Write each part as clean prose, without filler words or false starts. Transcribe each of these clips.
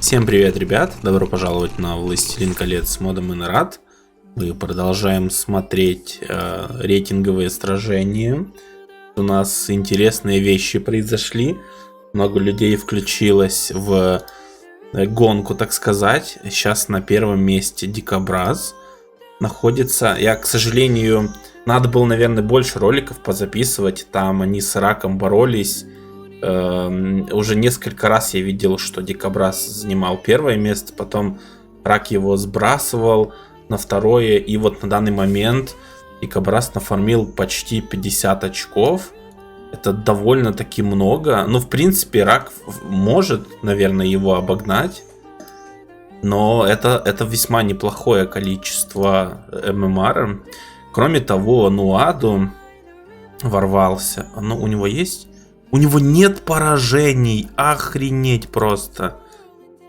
Всем привет, ребят! Добро пожаловать на Властелин колец с модом Инорат. Мы продолжаем смотреть рейтинговые сражения. У нас интересные вещи произошли. Много людей включилось в гонку, так сказать. Сейчас на первом месте Дикобраз находится. Я, к сожалению, надо было, наверное, больше роликов позаписывать. Там они с Раком боролись. Уже несколько раз я видел, что Дикобраз занимал первое место, потом Рак его сбрасывал на второе, и вот на данный момент Дикобраз нафармил почти 50 очков. Это довольно-таки много. Ну, в принципе, Рак может, наверное, его обогнать, но это весьма неплохое количество ММР. Кроме того, Нуаду ворвался. Ну, у него есть? У него нет поражений. Охренеть просто.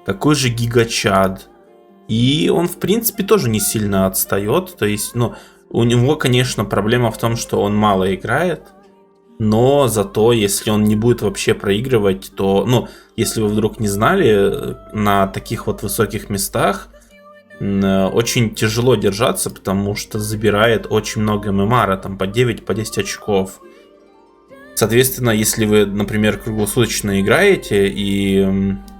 Какой же гигачад. И он, в принципе, тоже не сильно отстает. То есть, ну, у него, конечно, проблема в том, что он мало играет. Но зато, если он не будет вообще проигрывать, то, ну, если вы вдруг не знали, на таких вот высоких местах очень тяжело держаться, потому что забирает очень много ММРа, там по 9, по 10 очков. Соответственно, если вы, например, круглосуточно играете, и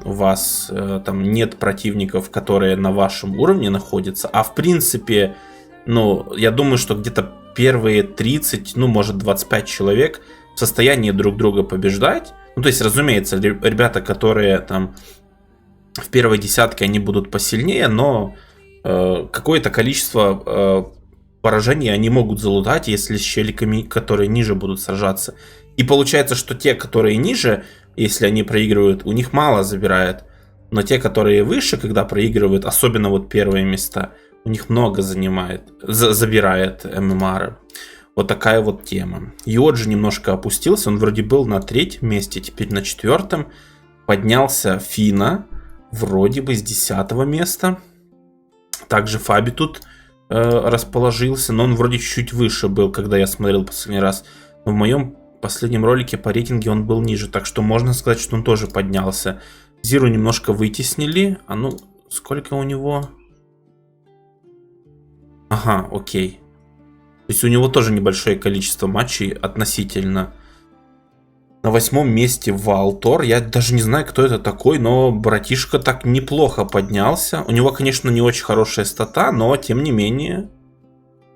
у вас там нет противников, которые на вашем уровне находятся, а в принципе, ну, я думаю, что где-то первые 30, ну, может 25 человек в состоянии друг друга побеждать. Ну, то есть, разумеется, ребята, которые там в первой десятке, они будут посильнее, но какое-то количество поражений они могут залутать, если с челиками, которые ниже, будут сражаться. И получается, что те, которые ниже, если они проигрывают, у них мало забирает. Но те, которые выше, когда проигрывают, особенно вот первые места, у них много забирает ММР. Вот такая вот тема. Йоджи немножко опустился. Он вроде был на 3-м месте, теперь на 4-м. Поднялся Фина, вроде бы с 10-го места. Также Фаби тут расположился, но он вроде чуть-чуть выше был, когда я смотрел последний раз. Но в моем последнем ролике по рейтинге он был ниже, так что можно сказать, что он тоже поднялся. Зиру немножко вытеснили. А ну, сколько у него? Ага, окей. То есть у него тоже небольшое количество матчей относительно. На 8-м месте Валтор. Я даже не знаю, кто это такой, но братишка так неплохо поднялся. У него, конечно, не очень хорошая стата, но тем не менее,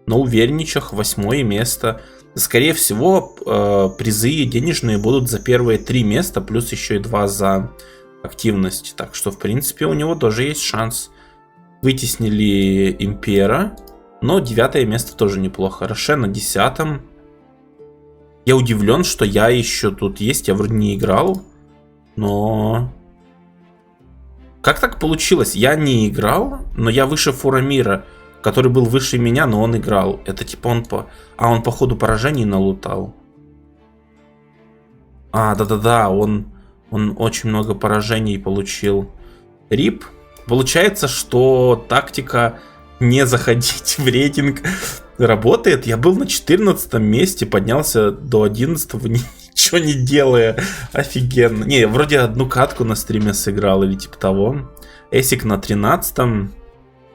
на уверенничах 8-е место. Скорее всего, призы денежные будут за первые 3 места, плюс еще и 2 за активность. Так что, в принципе, у него тоже есть шанс. Вытеснили Импера, но 9-е место тоже неплохо. Роше на 10-м. Я удивлен, что я еще тут есть. Я вроде не играл, но... Как так получилось? Я не играл, но я выше Фурамира, который был выше меня, но он играл. Это типа он он по ходу поражений налутал. Да-да-да, он очень много поражений получил. Рип. Получается, что тактика не заходить в рейтинг работает. Я был на 14-м месте, поднялся до 11-го, ничего не делая. Офигенно. Не, вроде одну катку на стриме сыграл или типа того. Эсик на 13-м.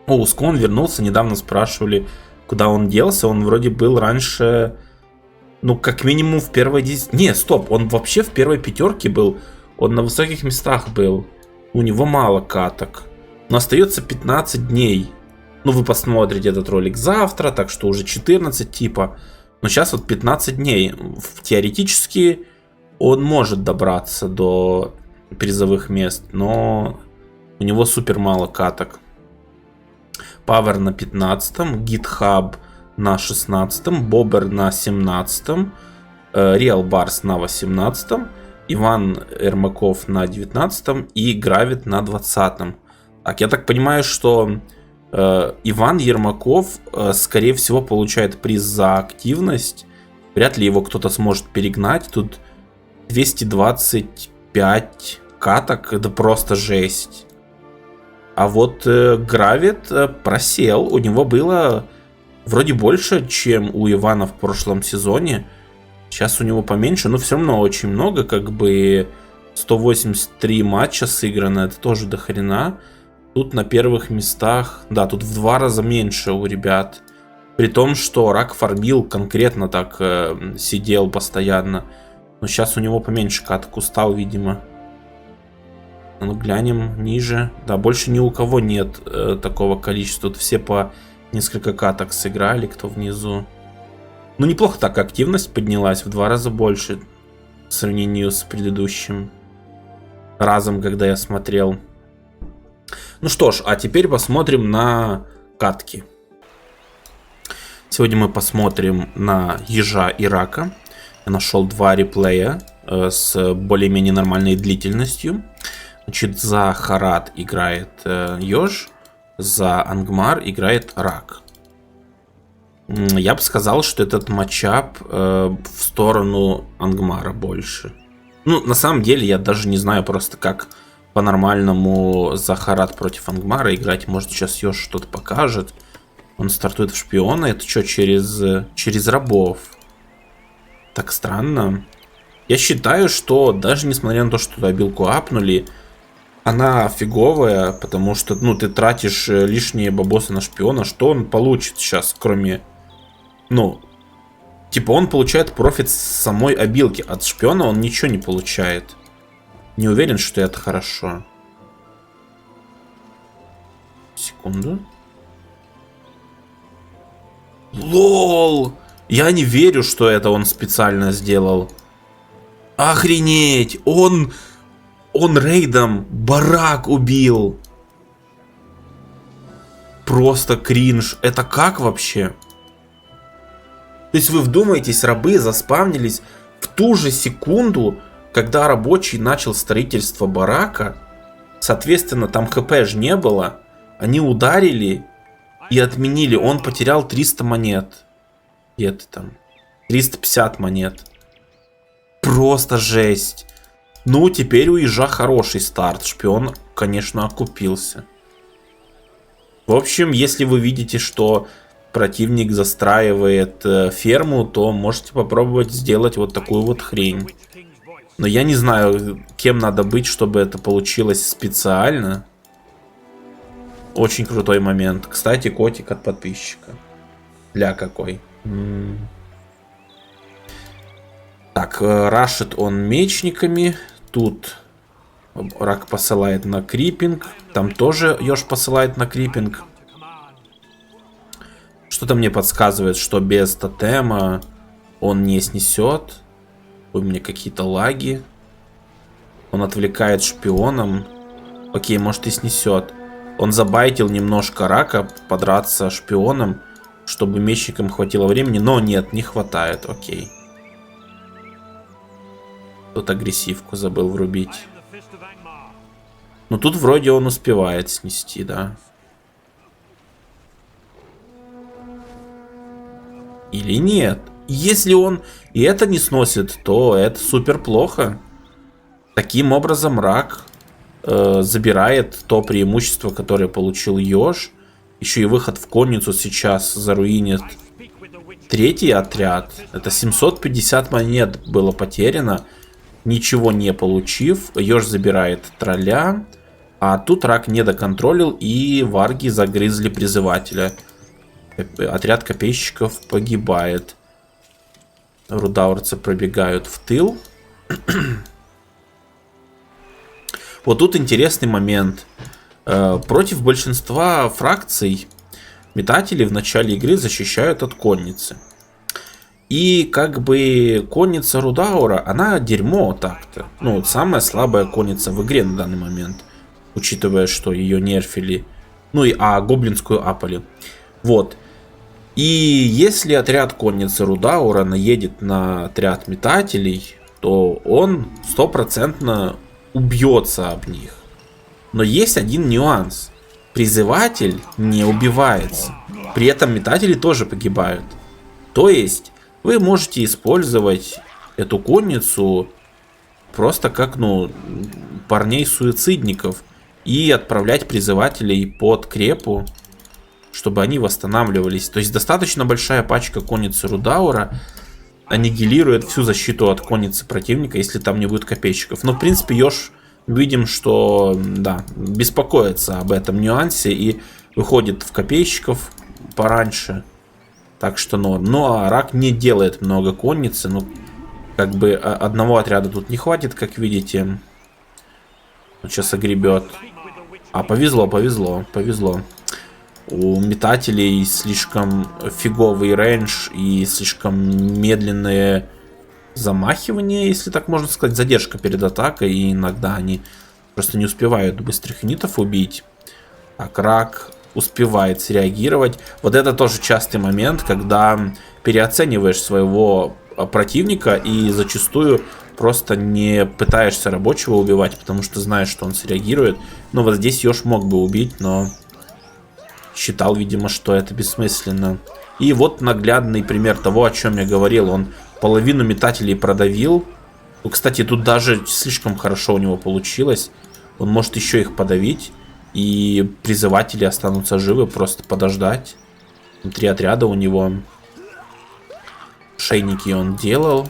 О, Ускон вернулся, недавно спрашивали, куда он делся. Он вроде был раньше, ну, как минимум в первой 10... Не, стоп, он вообще в первой 5-ке был. Он на высоких местах был. У него мало каток. Но остается 15 дней. Ну, вы посмотрите этот ролик завтра, так что уже 14 типа. Но сейчас вот 15 дней. Теоретически он может добраться до призовых мест, но у него супер мало каток. Power на 15-м, GitHub на 16-м, Bobber на 17-м, Real Bars на 18-м, Иван Ермаков на 19-м и Гравит на 20-м. Так, я так понимаю, что Иван Ермаков, скорее всего, получает приз за активность. Вряд ли его кто-то сможет перегнать. Тут 225 каток, это просто жесть. А вот Гравит просел, у него было вроде больше, чем у Ивана в прошлом сезоне. Сейчас у него поменьше, но все равно очень много, как бы 183 матча сыграно, это тоже до хрена. Тут на первых местах, да, тут в 2 раза меньше у ребят. При том, что Рак фармил конкретно так, сидел постоянно. Но сейчас у него поменьше каток, устал, видимо. Ну, глянем ниже. Да, больше ни у кого нет такого количества. Тут все по несколько каток сыграли, кто внизу. Ну, неплохо так, активность поднялась в 2 раза больше в сравнении с предыдущим разом, когда я смотрел. Ну что ж, а теперь посмотрим на катки. Сегодня мы посмотрим на Ежа и Рака. Я нашел 2 реплея с более-менее нормальной длительностью. Значит, за Харат играет Еж, за Ангмар играет Рак. Я бы сказал, что этот матчап в сторону Ангмара больше. Ну, на самом деле, я даже не знаю просто, как по-нормальному за Харат против Ангмара играть. Может, сейчас Еж что-то покажет. Он стартует в шпиона. Это что, через рабов? Так странно. Я считаю, что даже несмотря на то, что обилку апнули, она фиговая, потому что, ну, ты тратишь лишние бабосы на шпиона. Что он получит сейчас, кроме... Ну, типа он получает профит с самой обилки. От шпиона он ничего не получает. Не уверен, что это хорошо. Секунду. Лол! Я не верю, что это он специально сделал. Охренеть! Он рейдом барак убил. Просто кринж. Это как вообще? То есть вы вдумаетесь, рабы заспавнились в ту же секунду, когда рабочий начал строительство барака. Соответственно, там хп же не было. Они ударили и отменили. Он потерял 300 монет. И это там 350 монет. Просто жесть. Ну, теперь у Ежа хороший старт. Шпион, конечно, окупился. В общем, если вы видите, что противник застраивает ферму, то можете попробовать сделать вот такую вот хрень. Но я не знаю, кем надо быть, чтобы это получилось специально. Очень крутой момент. Кстати, котик от подписчика. Ля какой. Так, рашит он мечниками. Тут Рак посылает на крипинг. Там тоже Еж посылает на крипинг. Что-то мне подсказывает, что без тотема он не снесет. У меня какие-то лаги. Он отвлекает шпионом. Окей, может и снесет. Он забайтил немножко Рака подраться шпионом, чтобы мечникам хватило времени. Но нет, не хватает. Окей. Тут агрессивку забыл врубить. Но тут вроде он успевает снести, да. Или нет? Если он и это не сносит, то это супер плохо. Таким образом, Рак забирает то преимущество, которое получил Еж. Еще и выход в конницу сейчас заруинит третий отряд. Это 750 монет было потеряно, ничего не получив. Еж забирает тролля. А тут Рак не доконтролил, и варги загрызли призывателя. Отряд копейщиков погибает. Рудаурцы пробегают в тыл. Вот тут интересный момент. Против большинства фракций метатели в начале игры защищают от конницы. И как бы конница Рудаура, она дерьмо так-то. Ну, самая слабая конница в игре на данный момент. Учитывая, что ее нерфили. Ну и гоблинскую апали. Вот. И если отряд конницы Рудаура наедет на отряд метателей, то он 100% убьется об них. Но есть один нюанс. Призыватель не убивается. При этом метатели тоже погибают. То есть вы можете использовать эту конницу просто как, ну, парней-суицидников и отправлять призывателей под крепу, чтобы они восстанавливались. То есть достаточно большая пачка конницы Рудаура аннигилирует всю защиту от конницы противника, если там не будет копейщиков. Но, в принципе, Ёж, видим, что, да, беспокоится об этом нюансе и выходит в копейщиков пораньше. Так что норм. Ну, а Рак не делает много конницы. Ну, как бы одного отряда тут не хватит, как видите. Он сейчас огребет. А, повезло. У метателей слишком фиговый рейндж и слишком медленные замахивания, если так можно сказать. Задержка перед атакой, и иногда они просто не успевают быстрых юнитов убить. Так, Рак успевает среагировать. Вот это тоже частый момент, когда переоцениваешь своего противника и зачастую просто не пытаешься рабочего убивать, потому что знаешь, что он среагирует. Ну вот здесь Ёж мог бы убить, но считал, видимо, что это бессмысленно. И вот наглядный пример того, о чем я говорил. Он половину метателей продавил. Ну, кстати, тут даже слишком хорошо у него получилось. Он может еще их подавить. И призыватели останутся живы, просто подождать. 3 отряда у него. Шейники он делал.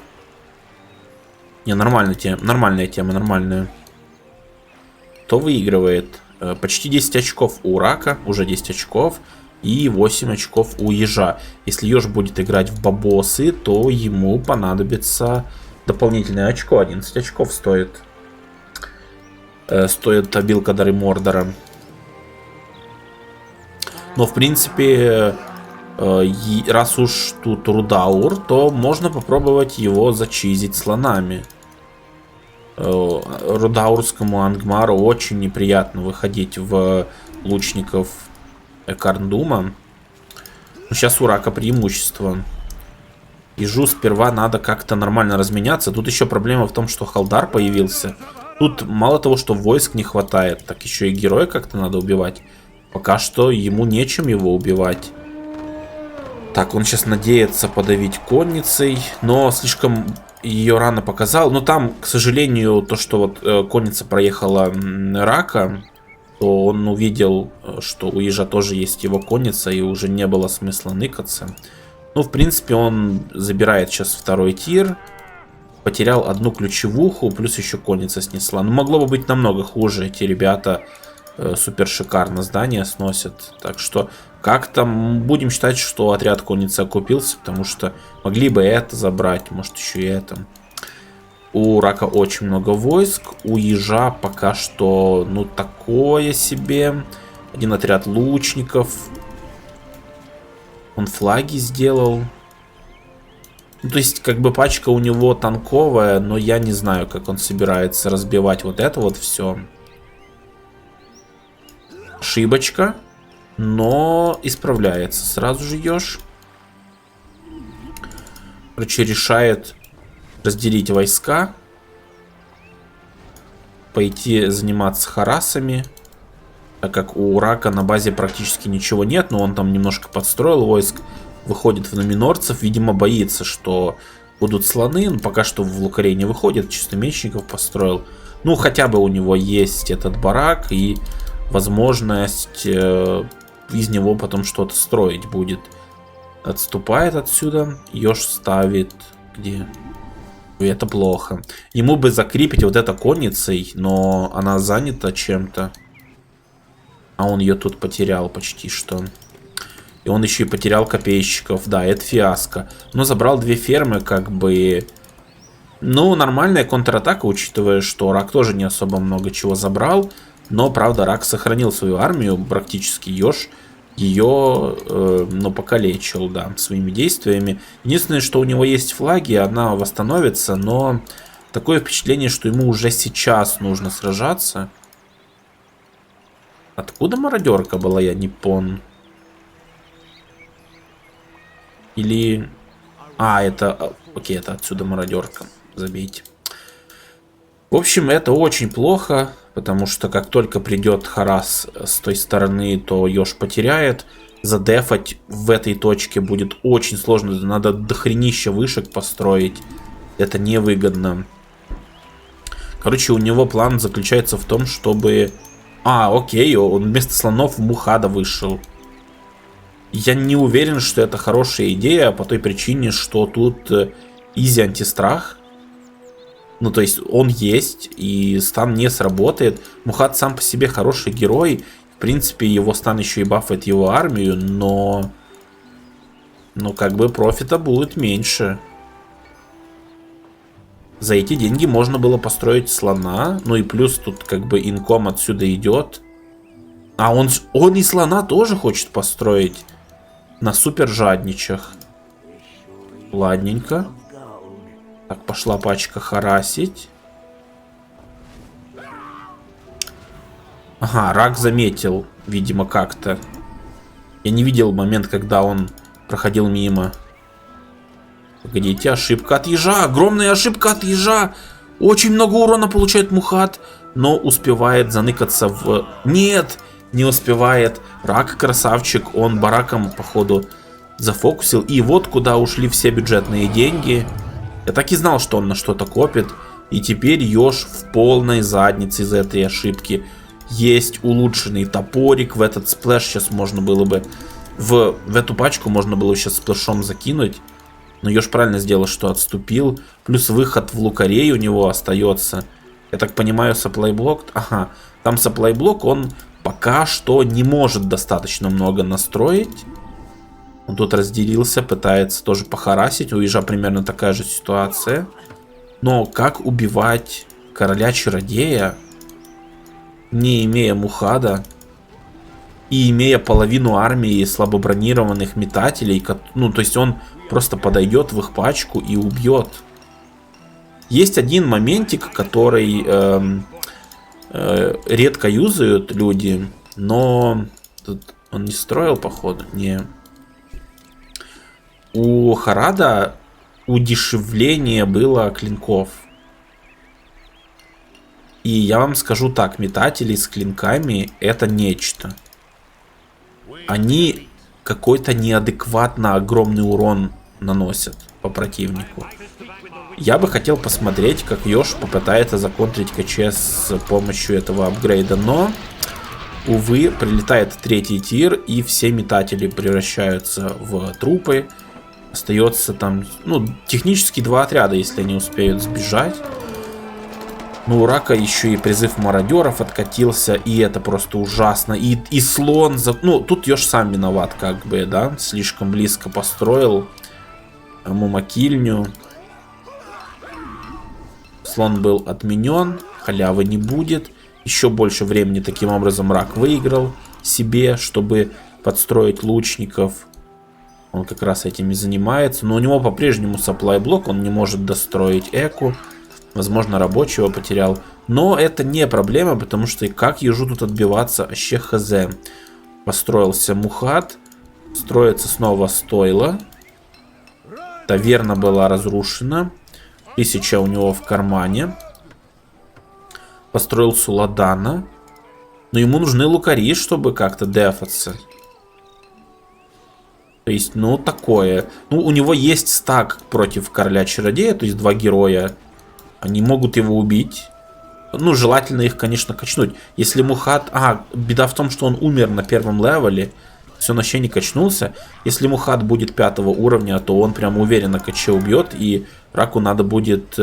Не, нормальная тема. Кто выигрывает? Почти 10 очков у Рака, уже 10 очков. И 8 очков у Ежа. Если Ёж будет играть в бабосы, то ему понадобится дополнительное очко. 11 очков стоит. Стоит обилка Дары Мордора. Но, в принципе, раз уж тут Рудаур, то можно попробовать его зачизить слонами. Рудаурскому Ангмару очень неприятно выходить в лучников Карндума. Но сейчас у Рака преимущество. Ежу сперва надо как-то нормально разменяться. Тут еще проблема в том, что Халдар появился. Тут мало того, что войск не хватает, так еще и героя как-то надо убивать. Пока что ему нечем его убивать. Так, он сейчас надеется подавить конницей, но слишком ее рано показал. Но там, к сожалению, то, что вот конница проехала Рака, то он увидел, что у Ежа тоже есть его конница, и уже не было смысла ныкаться. Ну, в принципе, он забирает сейчас второй тир. Потерял одну ключевуху, плюс еще конница снесла. Ну, могло бы быть намного хуже. Эти ребята супер шикарно здание сносят. Так что как-то будем считать, что отряд конницы окупился, потому что могли бы это забрать, может еще и это. У Рака очень много войск, у Ежа пока что, ну, такое себе. Один отряд лучников. Он флаги сделал. Ну, то есть, как бы пачка у него танковая, но я не знаю, как он собирается разбивать вот это вот все. Ошибочка, но исправляется сразу же Ёж. Короче, решает разделить войска, пойти заниматься харасами, так как у Рака на базе практически ничего нет, но он там немножко подстроил войск, выходит в номинорцев, видимо, боится, что будут слоны, но пока что в Лукаре не выходит, чисто мечников построил. Ну, хотя бы у него есть этот барак и возможность из него потом что-то строить будет. Отступает отсюда, Ёж ставит где? И это плохо. Ему бы закрепить вот это конницей, но она занята чем-то. А он ее тут потерял почти что. И он еще и потерял копейщиков. Да, это фиаско. Но забрал 2 фермы, как бы. Ну, нормальная контратака, учитывая, что Рак тоже не особо много чего забрал. Но, правда, Рак сохранил свою армию. Практически Ёж ее, ну, покалечил, да, своими действиями. Единственное, что у него есть флаги, она восстановится. Но такое впечатление, что ему уже сейчас нужно сражаться. Откуда мародерка была, я не понял. Или... А, это... Окей, это отсюда мародерка. Забейте. В общем, это очень плохо, потому что как только придет харас с той стороны, то Ёж потеряет. Задефать в этой точке будет очень сложно. Надо дохренища вышек построить. Это невыгодно. Короче, у него план заключается в том, чтобы... А, окей, он вместо слонов в Мухада вышел. Я не уверен, что это хорошая идея, по той причине, что тут изи антистрах. Ну, то есть он есть, и стан не сработает. Мухат сам по себе хороший герой. В принципе, его стан еще и бафает его армию, но... Ну, как бы профита будет меньше. За эти деньги можно было построить слона. Ну и плюс тут как бы инком отсюда идет. А он и слона тоже хочет построить. На супер жадничах. Ладненько. Так, пошла пачка харасить. Ага, рак заметил, видимо, как-то. Я не видел момент, когда он проходил мимо. Погодите, ошибка от ежа. Огромная ошибка от ежа. Очень много урона получает Мухат, но успевает заныкаться в... Нет, не успевает. Рак красавчик, он бараком, походу, зафокусил. И вот куда ушли все бюджетные деньги. Я так и знал, что он на что-то копит. И теперь еж в полной заднице из-за этой ошибки. Есть улучшенный топорик. В этот сплэш сейчас можно было бы... В эту пачку можно было сейчас сплэшом закинуть. Но еж правильно сделал, что отступил. Плюс выход в лукарей у него остается. Я так понимаю, сапплайблок... Ага, там сапплайблок, он пока что не может достаточно много настроить. Он тут разделился, пытается тоже похарасить. У ежа примерно такая же ситуация. Но как убивать короля-чародея, не имея Мухада и имея половину армии слабобронированных метателей? Ну, то есть он просто подойдет в их пачку и убьет. Есть один моментик, который редко юзают люди, но тут он не строил, походу, не... У Харада удешевление было клинков. И я вам скажу так, метатели с клинками это нечто. Они какой-то неадекватно огромный урон наносят по противнику. Я бы хотел посмотреть, как еж попытается законтрить КЧ с помощью этого апгрейда, но, увы, прилетает третий тир, и все метатели превращаются в трупы. Остается там, ну, технически 2 отряда, если они успеют сбежать. Ну, у Рака еще и призыв мародеров откатился, и это просто ужасно. И слон... Ну, тут еж сам виноват, как бы, да? Слишком близко построил мумакильню. Слон был отменен, халявы не будет. Еще больше времени таким образом Рак выиграл себе, чтобы подстроить лучников. Он как раз этим и занимается. Но у него по-прежнему сапплай-блок, он не может достроить эку. Возможно, рабочего потерял. Но это не проблема, потому что и как ежу тут отбиваться, вообще хз. Построился Мухат. Строится снова стойло. Таверна была разрушена. 1000 у него в кармане. Построил Суладана. Но ему нужны лукари, чтобы как-то дефаться. То есть, ну, такое. Ну, у него есть стак против короля-чародея, то есть 2 героя. Они могут его убить. Ну, желательно их, конечно, качнуть. Если Мухат... беда в том, что он умер на 1-м левеле. Все, он вообще не качнулся. Если Мухат будет 5-го уровня, то он прям уверенно КЧ убьет. И Раку надо будет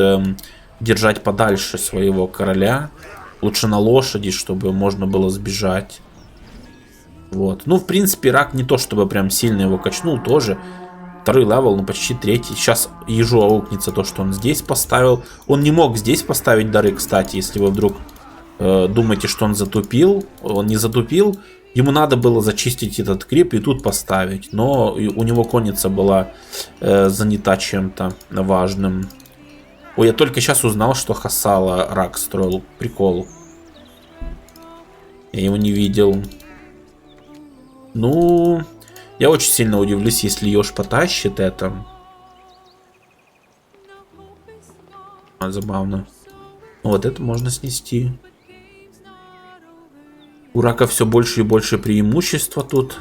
держать подальше своего короля. Лучше на лошади, чтобы можно было сбежать. Вот. Ну, в принципе, Рак не то, чтобы прям сильно его качнул, тоже. 2-й левел, ну почти 3-й. Сейчас ежу аукнется то, что он здесь поставил. Он не мог здесь поставить дары, кстати, если вы вдруг думаете, что он затупил. Он не затупил. Ему надо было зачистить этот крип и тут поставить. Но у него конница была занята чем-то важным. Ой, я только сейчас узнал, что Хасала Рак строил. Прикол. Я его не видел. Ну, я очень сильно удивлюсь, если еж потащит это. Забавно. Ну, вот это можно снести. У Рака все больше и больше преимущества тут.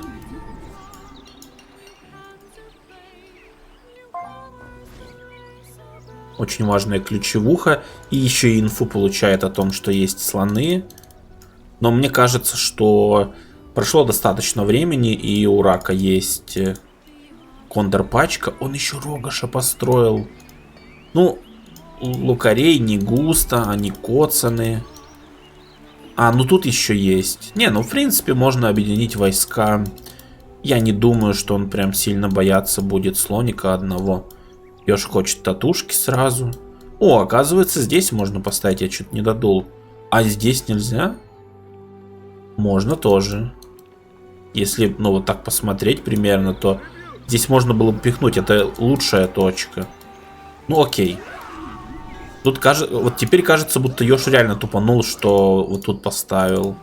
Очень важная ключевуха. И еще и инфу получает о том, что есть слоны. Но мне кажется, что прошло достаточно времени, и у Рака есть контрпачка. Он еще Рогаша построил. Ну, лукарей не густо, они коцаны. А, ну тут еще есть. Не, ну в принципе можно объединить войска. Я не думаю, что он прям сильно бояться будет слоника одного. Ёж хочет татушки сразу. О, оказывается, здесь можно поставить, я что-то не додул. А здесь нельзя? Можно тоже. Если, ну, вот так посмотреть примерно, то здесь можно было бы пихнуть. Это лучшая точка. Ну, окей. Тут кажется, вот теперь кажется, будто Ёж реально тупанул, что вот тут поставил.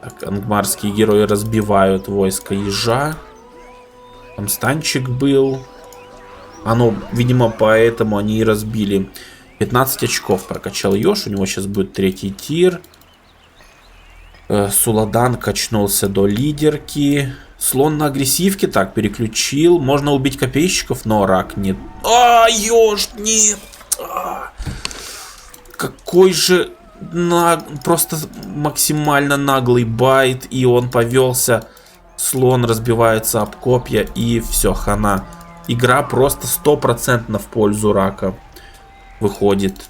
Так, ангмарские герои разбивают войско ежа. Там станчик был. Оно, видимо, поэтому они и разбили. 15 очков прокачал Ёж. У него сейчас будет 3-й тир. Суладан качнулся до лидерки. Слон на агрессивке. Так, переключил. Можно убить копейщиков, но рак нет. А, Ёж, нет. Какой же просто максимально наглый байт. И он повелся. Слон разбивается об копья. И все, хана. Игра просто 100% в пользу рака выходит.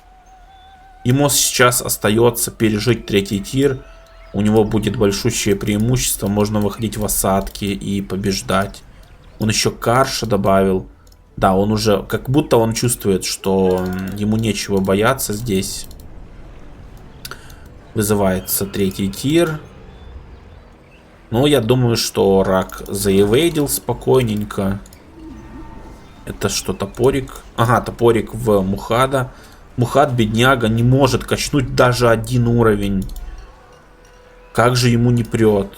Ему сейчас остается пережить 3-й тир. У него будет большущее преимущество. Можно выходить в осадки и побеждать. Он еще Карша добавил. Да, он уже... Как будто он чувствует, что ему нечего бояться здесь. Вызывается 3-й тир. Но я думаю, что рак заэвейдил спокойненько. Это что, топорик? Ага, топорик в Мухада. Мухад, бедняга, не может качнуть даже 1 уровень. Как же ему не прет.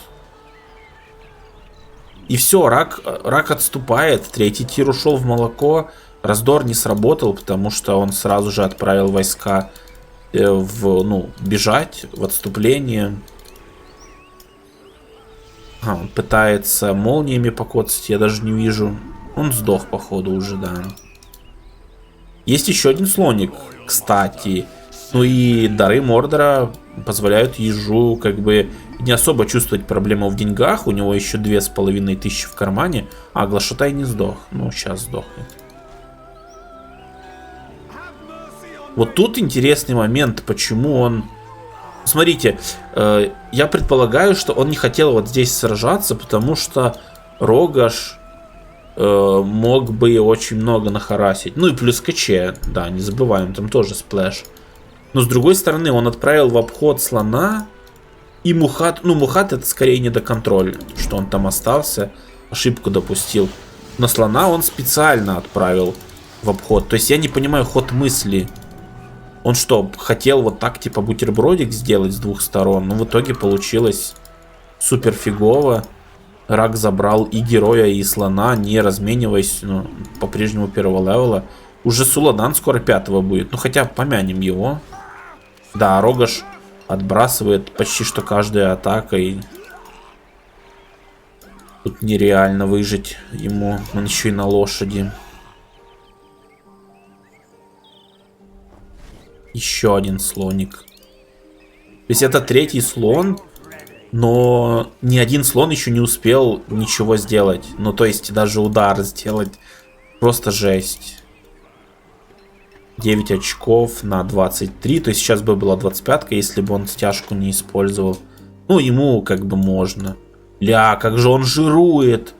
И все, рак отступает. 3-й тир ушел в молоко. Раздор не сработал, потому что он сразу же отправил войска бежать в отступление. Он пытается молниями покоцать, я даже не вижу. Он сдох, походу, уже, да. Есть еще один слоник, кстати. Ну и дары Мордора позволяют ежу как бы не особо чувствовать проблему в деньгах. У него еще 2500 в кармане. А Глашатай не сдох. Ну, сейчас сдохнет. Вот тут интересный момент, почему он... Смотрите, я предполагаю, что он не хотел вот здесь сражаться, потому что Рогаш мог бы очень много нахарасить. Ну и плюс КЧ, да, не забываем, там тоже сплэш. Но с другой стороны, он отправил в обход слона и Мухад. Ну, Мухад это скорее не до контроля, что он там остался, ошибку допустил. Но слона он специально отправил в обход. То есть я не понимаю ход мысли. Он что, хотел вот так типа бутербродик сделать с двух сторон? Но в итоге получилось супер фигово. Рак забрал и героя, и слона, не размениваясь, ну, по-прежнему первого левела. Уже Суладан скоро 5-го будет. Ну хотя помянем его. Да, Рогаш отбрасывает почти что каждая атака. И тут нереально выжить ему. Он еще и на лошади. Еще один слоник. То есть это 3-й слон, но ни один слон еще не успел ничего сделать. Ну то есть даже удар сделать. Просто жесть. 9 очков на 23. То есть сейчас бы была 25-ка, если бы он стяжку не использовал. Ну ему как бы можно. Ля, как же он жирует.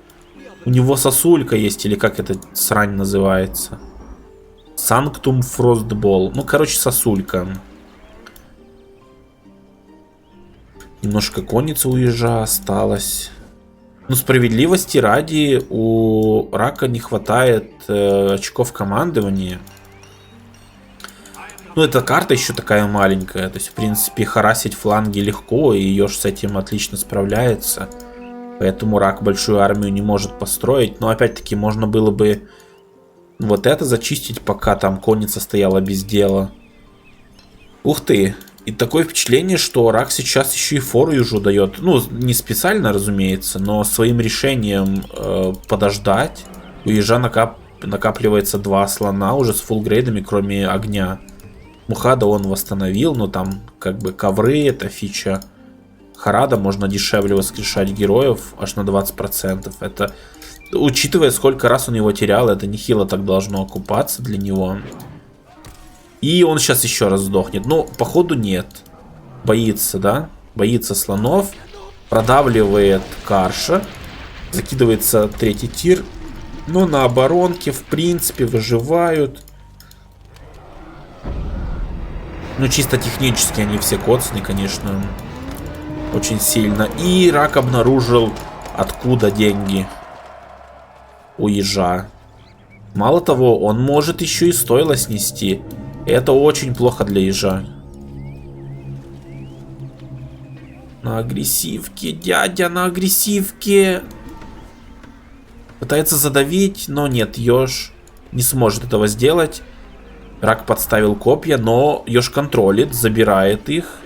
У него сосулька есть, или как эта срань называется. Санктум Фростбол. Ну, короче, сосулька. Немножко конницы у ежа осталось. Ну, справедливости ради, у рака не хватает очков командования. Ну, эта карта еще такая маленькая. То есть, в принципе, харасить фланги легко, и еж с этим отлично справляется. Поэтому рак большую армию не может построить. Но, опять-таки, можно было бы вот это зачистить, пока там конница стояла без дела. Ух ты. И такое впечатление, что рак сейчас еще и фору ежу дает. Ну, не специально, разумеется, но своим решением подождать. У ежа накапливается 2 слона уже с фуллгрейдами, кроме огня. Мухада он восстановил, но там как бы ковры, это фича Харада можно дешевле воскрешать героев аж на 20%. Это, учитывая, сколько раз он его терял, это нехило так должно окупаться для него. И он сейчас еще раз сдохнет. Но, походу, нет. Боится, да? Боится слонов. Продавливает Карша. Закидывается третий тир. Но на оборонке, в принципе, выживают. Ну, чисто технически они все коцаны, конечно. Очень сильно. И Рак обнаружил, откуда деньги у ежа. Мало того, он может еще и стойло снести. Это очень плохо для ежа. На агрессивке, дядя, на агрессивке. Пытается задавить, но нет, еж не сможет этого сделать. Рак подставил копья, но еж контролит, забирает их.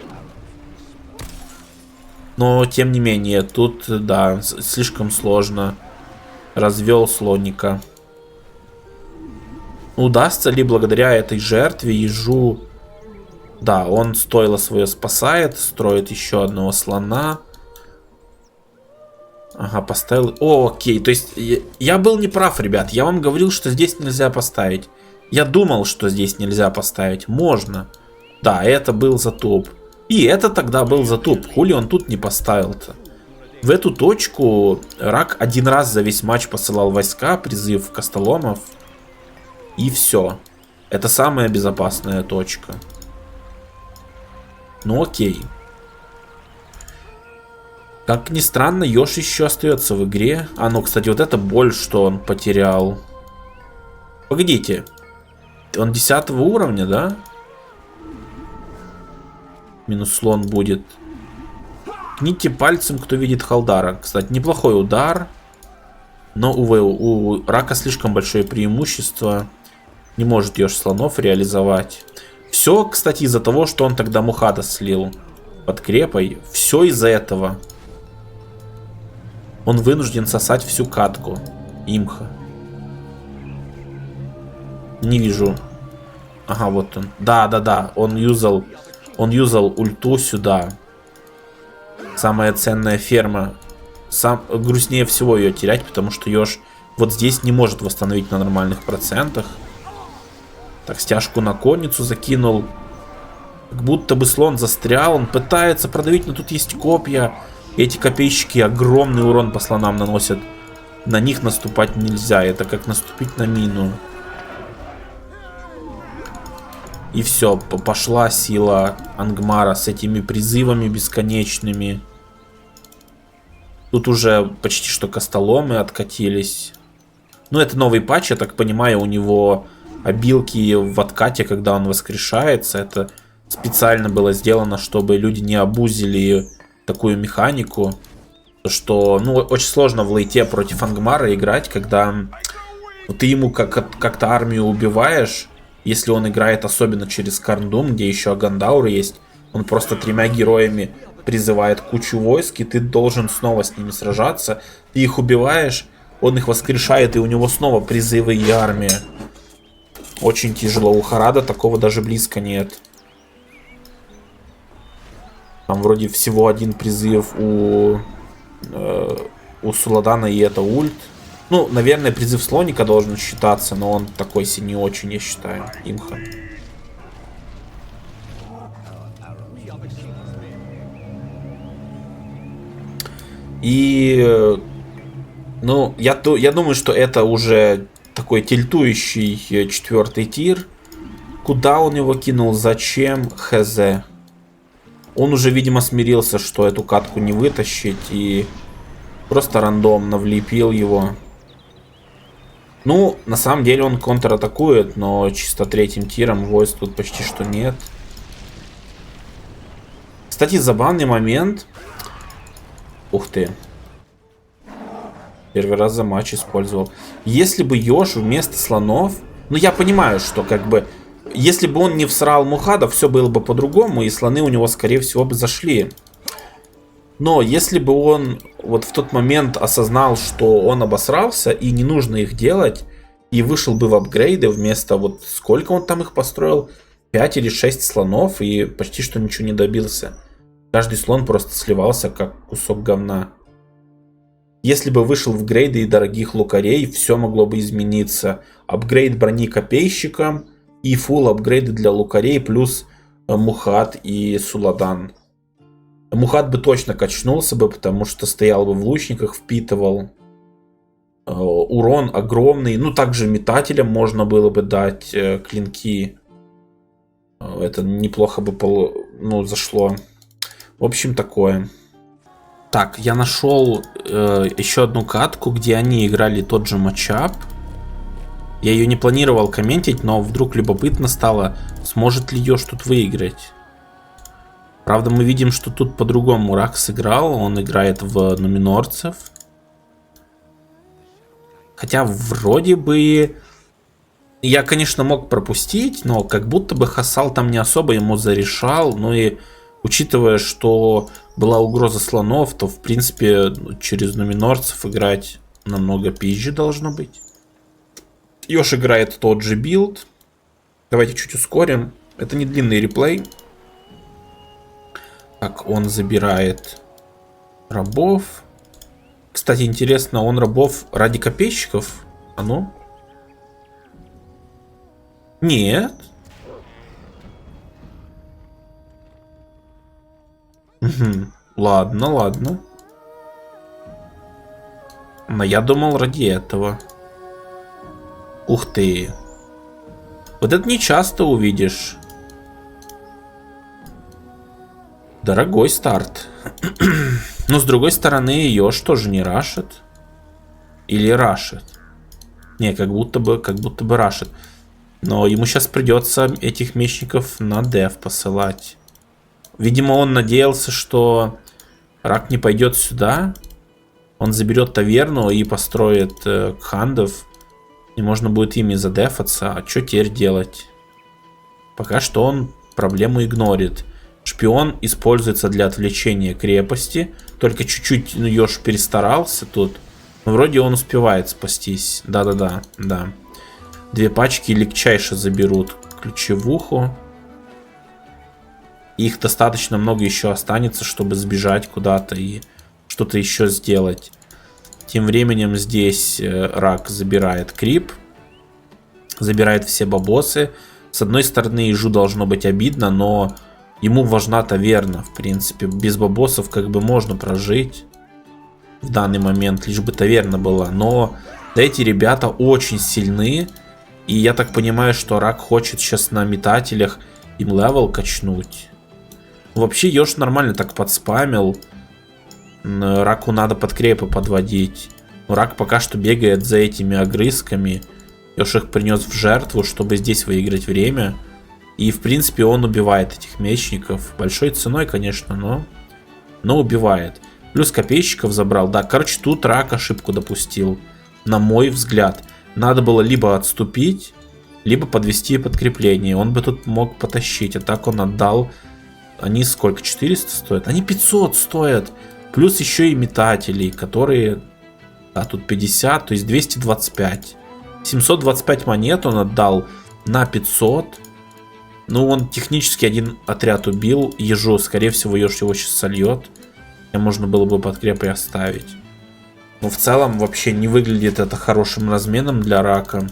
Но, тем не менее, тут, да, слишком сложно. Развел слоника. Удастся ли благодаря этой жертве ежу... Да, он стойло свое спасает, строит еще одного слона. Ага, поставил... О, окей, то есть я был неправ, ребят. Я вам говорил, что здесь нельзя поставить. Я думал, что здесь нельзя поставить. Можно. Да, это был затуп. И это тогда был затуп. Хули он тут не поставил-то? В эту точку Рак один раз за весь матч посылал войска, призыв костоломов. И все. Это самая безопасная точка. Ну окей. Как ни странно, еж еще остается в игре. А ну, кстати, вот это боль, что он потерял. Погодите. Он 10 уровня, да? Минус слон будет. Кните пальцем, кто видит Халдара. Кстати, неплохой удар. Но, увы, у Рака слишком большое преимущество. Не может еж слонов реализовать. Все, кстати, из-за того, что он тогда Мухада слил под крепой. Все из-за этого. Он вынужден сосать всю катку. Имха. Не вижу. Ага, вот он. Да. Он юзал ульту сюда. Самая ценная ферма. Грустнее всего ее терять, потому что еж вот здесь не может восстановить на нормальных процентах. Так, стяжку на конницу закинул. Как будто бы слон застрял. Он пытается продавить, но тут есть копья. Эти копейщики огромный урон по слонам наносят. На них наступать нельзя. Это как наступить на мину. И все, пошла сила Ангмара с этими призывами бесконечными. Тут уже почти что костоломы откатились. Ну, это новый патч, я так понимаю, у него обилки в откате, когда он воскрешается. Это специально было сделано, чтобы люди не абузили такую механику. Что, ну, очень сложно в лейте против Ангмара играть, когда ты ему как-то армию убиваешь. Если он играет особенно через Карндум, где еще Агандаур есть, он просто 3 героями призывает кучу войск, и ты должен снова с ними сражаться. Ты их убиваешь, он их воскрешает, и у него снова призывы и армия. Очень тяжело. У Харада такого даже близко нет. Там вроде всего один призыв у Суладана, и это ульт. Ну, наверное, призыв слоника должен считаться, но он такой себе не очень, я считаю. Имха. И, ну, я думаю, что это уже такой тильтующий 4-й тир. Куда он его кинул, зачем, хз. Он уже, видимо, смирился, что эту катку не вытащить, и просто рандомно влепил его. Ну, на самом деле он контратакует, но чисто 3-м тиром войск тут почти что нет. Кстати, забавный момент. Ух ты. Первый раз за матч использовал. Если бы еж вместо слонов... Ну, я понимаю, что как бы... Если бы он не всрал Мухада, все было бы по-другому, и слоны у него, скорее всего, бы зашли. Но если бы он вот в тот момент осознал, что он обосрался и не нужно их делать, и вышел бы в апгрейды вместо вот сколько он там их построил, 5 или 6 слонов, и почти что ничего не добился. Каждый слон просто сливался, как кусок говна. Если бы вышел в грейды и дорогих лукарей, все могло бы измениться. Апгрейд брони копейщикам и фулл апгрейды для лукарей, плюс Мухат и Суладан. Мухат бы точно качнулся бы, потому что стоял бы в лучниках, впитывал. Урон огромный. Ну, также метателям можно было бы дать клинки. Это неплохо бы зашло. В общем, такое. Так, я нашел еще одну катку, где они играли тот же матчап. Я ее не планировал комментить, но вдруг любопытно стало, сможет ли Йош тут выиграть. Правда, мы видим, что тут по-другому Рак сыграл. Он играет в нуминорцев. Хотя вроде бы... Я, конечно, мог пропустить, но как будто бы Хасал там не особо ему зарешал. Ну и учитывая, что была угроза слонов, то в принципе через нуминорцев играть намного пизже должно быть. Йош играет тот же билд. Давайте чуть ускорим. Это не длинный реплей. Так, он забирает рабов. Кстати, интересно, он рабов ради копейщиков? А ну? Нет. Угу. Ладно, ладно. Но я думал ради этого. Ух ты. Вот это не часто увидишь. Дорогой старт. Но с другой стороны, Йош тоже не рашит. Или рашит. Не, как будто бы рашит. Но ему сейчас придется этих мечников на деф посылать. Видимо, он надеялся, что Рак не пойдет сюда. Он заберет таверну и построит кхандов. И можно будет ими задефаться. А что теперь делать? Пока что он проблему игнорит. Шпион используется для отвлечения крепости. Только чуть-чуть Йош перестарался тут. Но вроде он успевает спастись. Да-да-да, да. 2 пачки легчайше заберут ключевуху. Их достаточно много еще останется, чтобы сбежать куда-то и что-то еще сделать. Тем временем здесь Рак забирает крип. Забирает все бабосы. С одной стороны, Ижу должно быть обидно, но ему важна таверна. В принципе, без бабосов как бы можно прожить в данный момент, лишь бы таверна была. Но эти ребята очень сильны. И я так понимаю, что Рак хочет сейчас на метателях им левел качнуть. Вообще Йош нормально так подспамил. Раку надо подкрепы подводить. Но Рак пока что бегает за этими огрызками. Йош их принес в жертву, чтобы здесь выиграть время. И в принципе он убивает этих мечников. Большой ценой, конечно, но убивает. Плюс копейщиков забрал. Да, короче, тут Рак ошибку допустил. На мой взгляд. Надо было либо отступить, либо подвести подкрепление. Он бы тут мог потащить. А так он отдал. Они сколько? 400 стоят? Они 500 стоят. Плюс еще и метателей, которые... А тут 50, то есть 225. 725 монет он отдал на 500. Ну, он технически один отряд убил. Ежу, скорее всего, Йош его сейчас сольет. И можно было бы подкрепы оставить. Но в целом вообще не выглядит это хорошим разменом для Рака.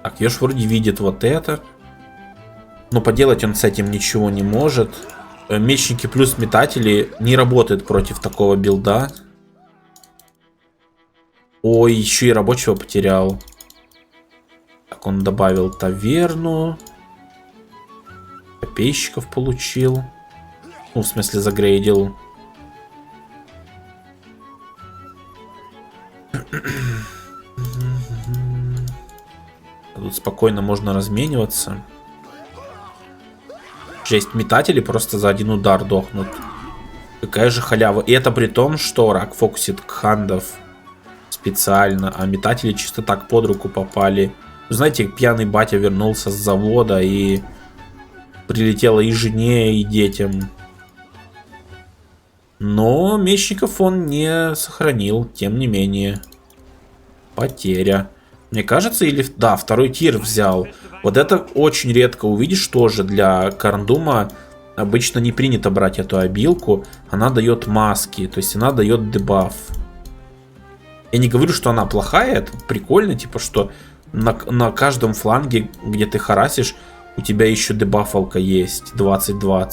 Так, Йош вроде видит вот это. Но поделать он с этим ничего не может. Мечники плюс метатели не работают против такого билда. Ой, еще и рабочего потерял. Так, он добавил таверну. Копейщиков получил. Ну, в смысле, загрейдил. Тут спокойно можно размениваться. Жесть, метатели просто за один удар дохнут. Какая же халява. И это при том, что Рак фокусит кхандов специально, а метатели чисто так под руку попали. Знаете, пьяный батя вернулся с завода и прилетело и жене, и детям. Но мечников он не сохранил, тем не менее. Потеря. Мне кажется, или... Да, второй тир взял. Вот это очень редко увидишь тоже для Карндума. обычно не принято брать эту обилку. Она дает маски, то есть она дает дебаф. Я не говорю, что она плохая, это прикольно, типа, что на каждом фланге, где ты харасишь, у тебя еще дебафалка есть, 20-20.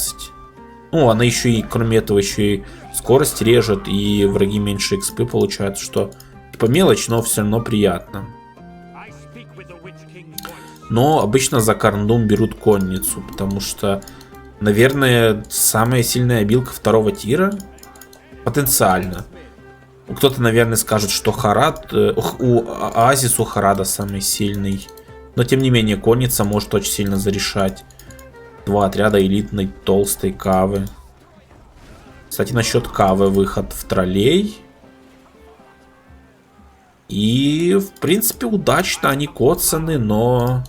Ну, она еще и, кроме этого, еще и скорость режет, и враги меньше экспы получают, что, типа, мелочь, но все равно приятно. Но обычно за Карндум берут конницу, потому что, наверное, самая сильная обилка второго тира. Потенциально. Кто-то, наверное, скажет, что Харад, Оазис у Харада самый сильный. Но, тем не менее, конница может очень сильно зарешать. 2 отряда элитной толстой кавы. Кстати, насчет кавы, выход в троллей. И, в принципе, удачно они коцаны, но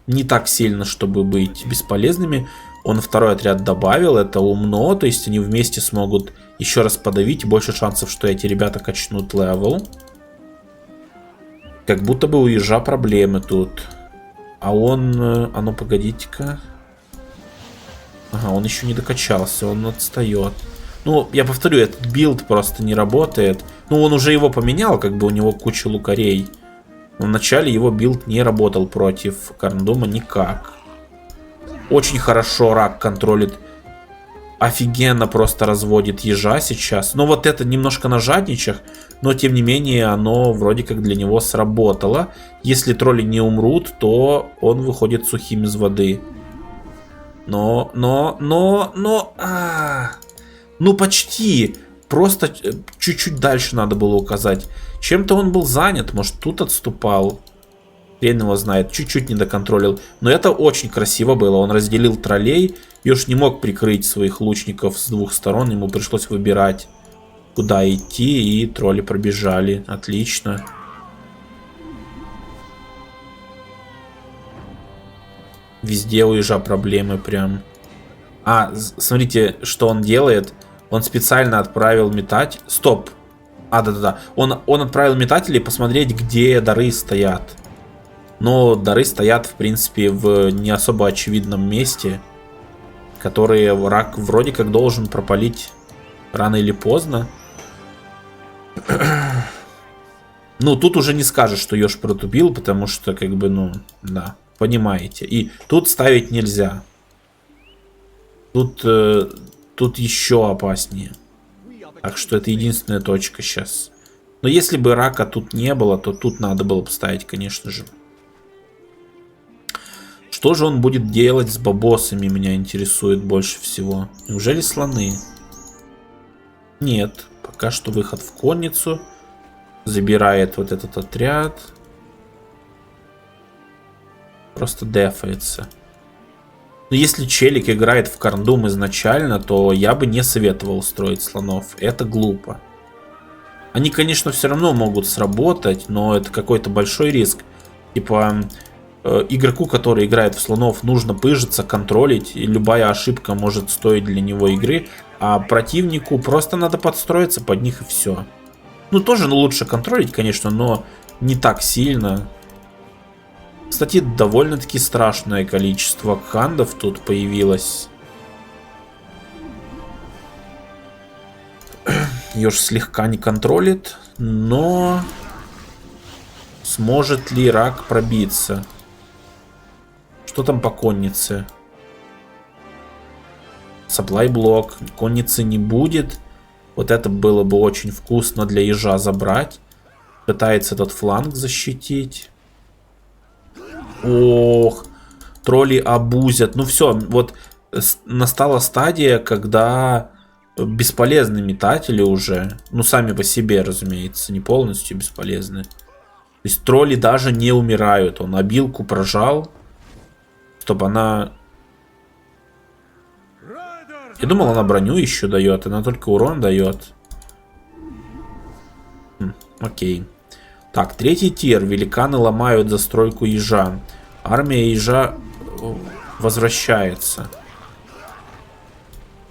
не так сильно, чтобы быть бесполезными. Он второй отряд добавил, это умно, то есть они вместе смогут еще раз подавить, больше шансов, что эти ребята качнут левел. Как будто бы у ежа проблемы тут. А он... А ну, погодите-ка. Ага, он еще не докачался, он отстает. Ну, я повторю, этот билд просто не работает. Ну, он уже его поменял, как бы у него куча лукарей. Но вначале его билд не работал против Карндума никак. Очень хорошо Рак контролит. Офигенно просто разводит ежа сейчас. Но вот это немножко на жадничах. Но тем не менее оно вроде как для него сработало. Если тролли не умрут, то он выходит сухим из воды. Ну почти. Просто чуть-чуть дальше надо было указать. Чем-то он был занят. Может, тут отступал. Хрен его знает. Чуть-чуть не доконтролил. Но это очень красиво было. Он разделил троллей. И уж не мог прикрыть своих лучников с двух сторон. Ему пришлось выбирать, куда идти. И тролли пробежали. Отлично. Везде у ежа проблемы прям. А, смотрите, что он делает. Он специально отправил метать. Стоп. А, да-да-да. Он отправил метателей посмотреть, где дары стоят. Но дары стоят, в принципе, в не особо очевидном месте, которые враг вроде как должен пропалить рано или поздно. Ну, тут уже не скажешь, что еж протупил, потому что, как бы, ну, да, понимаете. И тут ставить нельзя. Тут еще опаснее. Так что это единственная точка сейчас. Но если бы рака тут не было, то тут надо было поставить, конечно же. Что же он будет делать с бабосами, меня интересует больше всего. Неужели слоны? Нет, пока что выход в конницу. Забирает вот этот отряд. Просто дефается. Но если челик играет в Карндум изначально, то я бы не советовал строить слонов. Это глупо. Они, конечно, все равно могут сработать, но это какой-то большой риск. Типа... Игроку, который играет в слонов, нужно пыжиться, контролить, и любая ошибка может стоить для него игры, а противнику просто надо подстроиться под них и все. Ну, тоже лучше контролить, конечно, но не так сильно. Кстати, довольно-таки страшное количество хандов тут появилось. Еж слегка не контролит, но сможет ли рак пробиться? Что там по коннице? Supply блок. Конницы не будет. Вот это было бы очень вкусно для ежа забрать. Пытается этот фланг защитить. Ох. Тролли обузят. Ну все, вот настала стадия, когда бесполезны метатели уже. Ну сами по себе, разумеется, не полностью бесполезны. То есть тролли даже не умирают. Он обилку прожал. Чтобы она... Я думал, она броню еще дает. Она только урон дает. Окей. Так, третий тир. Великаны ломают застройку ежа. Армия ежа возвращается.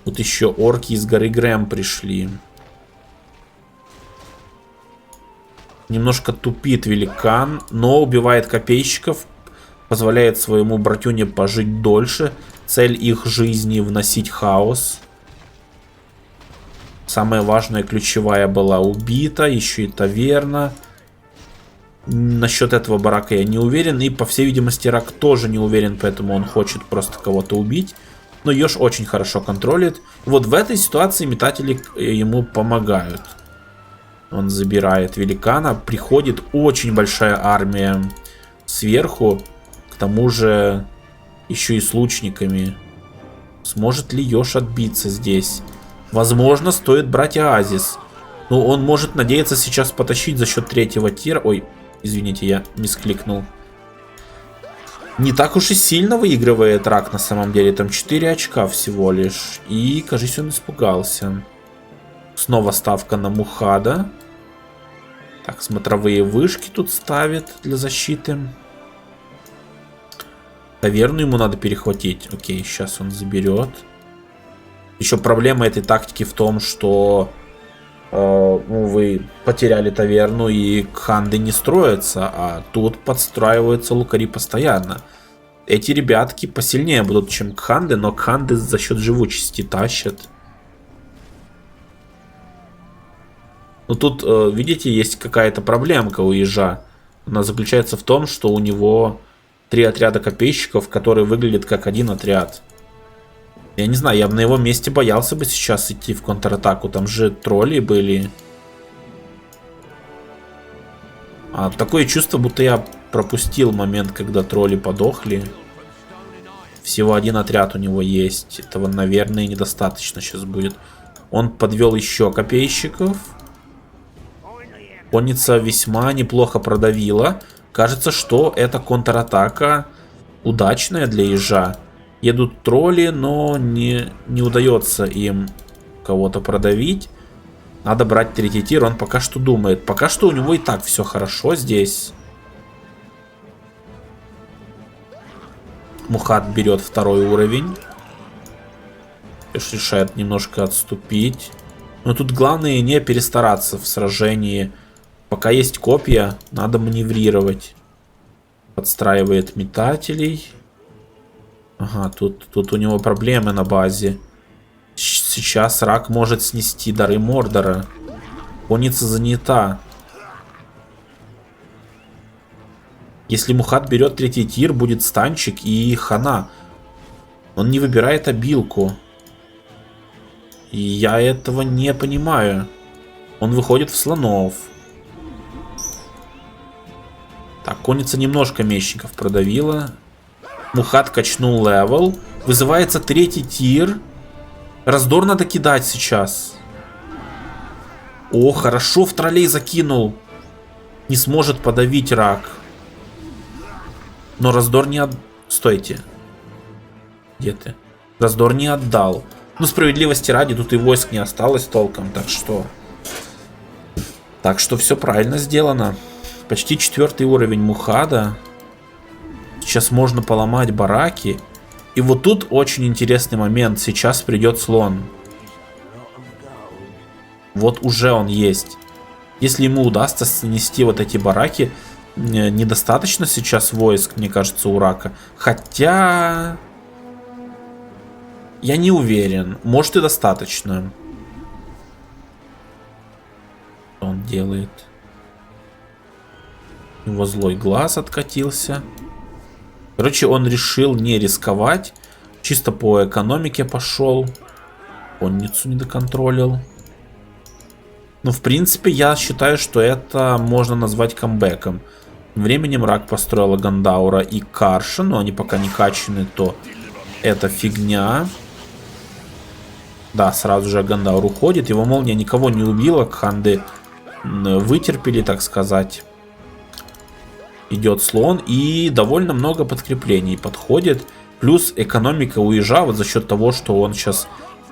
Тут еще орки из горы Грэм пришли. Немножко тупит великан, но убивает копейщиков. Позволяет своему братюне пожить дольше. Цель их жизни — вносить хаос. Самая важная, ключевая была убита. Еще и таверна. Насчет этого барака я не уверен. И, по всей видимости, Рак тоже не уверен, поэтому он хочет просто кого-то убить. Но Йош очень хорошо контролит. Вот в этой ситуации метатели ему помогают. Он забирает великана. Приходит очень большая армия сверху. К тому же еще и с лучниками. Сможет ли Йош отбиться здесь? Возможно, стоит брать Оазис. Но он может надеяться сейчас потащить за счет третьего тира. Ой, извините, я мискликнул. Не так уж и сильно выигрывает Рак на самом деле. Там 4 очка всего лишь. И, кажется, он испугался. Снова ставка на Мухада. Так, смотровые вышки тут ставит для защиты. Таверну ему надо перехватить. Окей, сейчас он заберет. Еще проблема этой тактики в том, что вы потеряли таверну и кханды не строятся, а тут подстраиваются лукари постоянно. Эти ребятки посильнее будут, чем кханды, но кханды за счет живучести тащат. Но тут, видите, есть какая-то проблемка у ежа. Она заключается в том, что у него 3 отряда копейщиков, которые выглядят как один отряд. Я не знаю, я бы на его месте боялся бы сейчас идти в контратаку. Там же тролли были. Такое чувство, будто я пропустил момент, когда тролли подохли. Всего 1 отряд у него есть. Этого, наверное, недостаточно сейчас будет. Он подвел еще копейщиков. Конница весьма неплохо продавила. Кажется, что эта контратака удачная для ежа. Едут тролли, но не удается им кого-то продавить. Надо брать 3-й тир, он пока что думает. Пока что у него и так все хорошо здесь. Мухад берет 2-й уровень. Решает немножко отступить. Но тут главное не перестараться в сражении. Пока есть копья, надо маневрировать. Подстраивает метателей. Ага, тут у него проблемы на базе. Сейчас Рак может снести дары Мордора. Конница занята. Если Мухад берет 3-й тир, будет станчик и хана. Он не выбирает обилку. И я этого не понимаю. Он выходит в слонов. Так, конница немножко мечников продавила. Мухад качнул левел. Вызывается 3-й тир. Раздор надо кидать сейчас. О, хорошо, в троллей закинул. Не сможет подавить Рак. Но раздор не Стойте. Где ты? Раздор не отдал. Ну, справедливости ради, тут и войск не осталось толком. Так что все правильно сделано. Почти 4-й уровень Мухада. Сейчас можно поломать бараки. И вот тут очень интересный момент. Сейчас придет слон. Вот уже он есть. Если ему удастся снести вот эти бараки, недостаточно сейчас войск, мне кажется, у Рака. Хотя... я не уверен. Может и достаточно. Что он делает? У него злой глаз откатился. Короче, он решил не рисковать. Чисто по экономике пошел. Конницу не доконтролил. Ну, в принципе, я считаю, что это можно назвать камбэком. Временем Рак построила Гандаура и Карша, но они пока не качаны, то это фигня. Да, сразу же Гандаур уходит. Его молния никого не убила. Кханды вытерпели, так сказать. Идет слон, и довольно много подкреплений подходит. Плюс экономика у ежа, вот за счет того, что он сейчас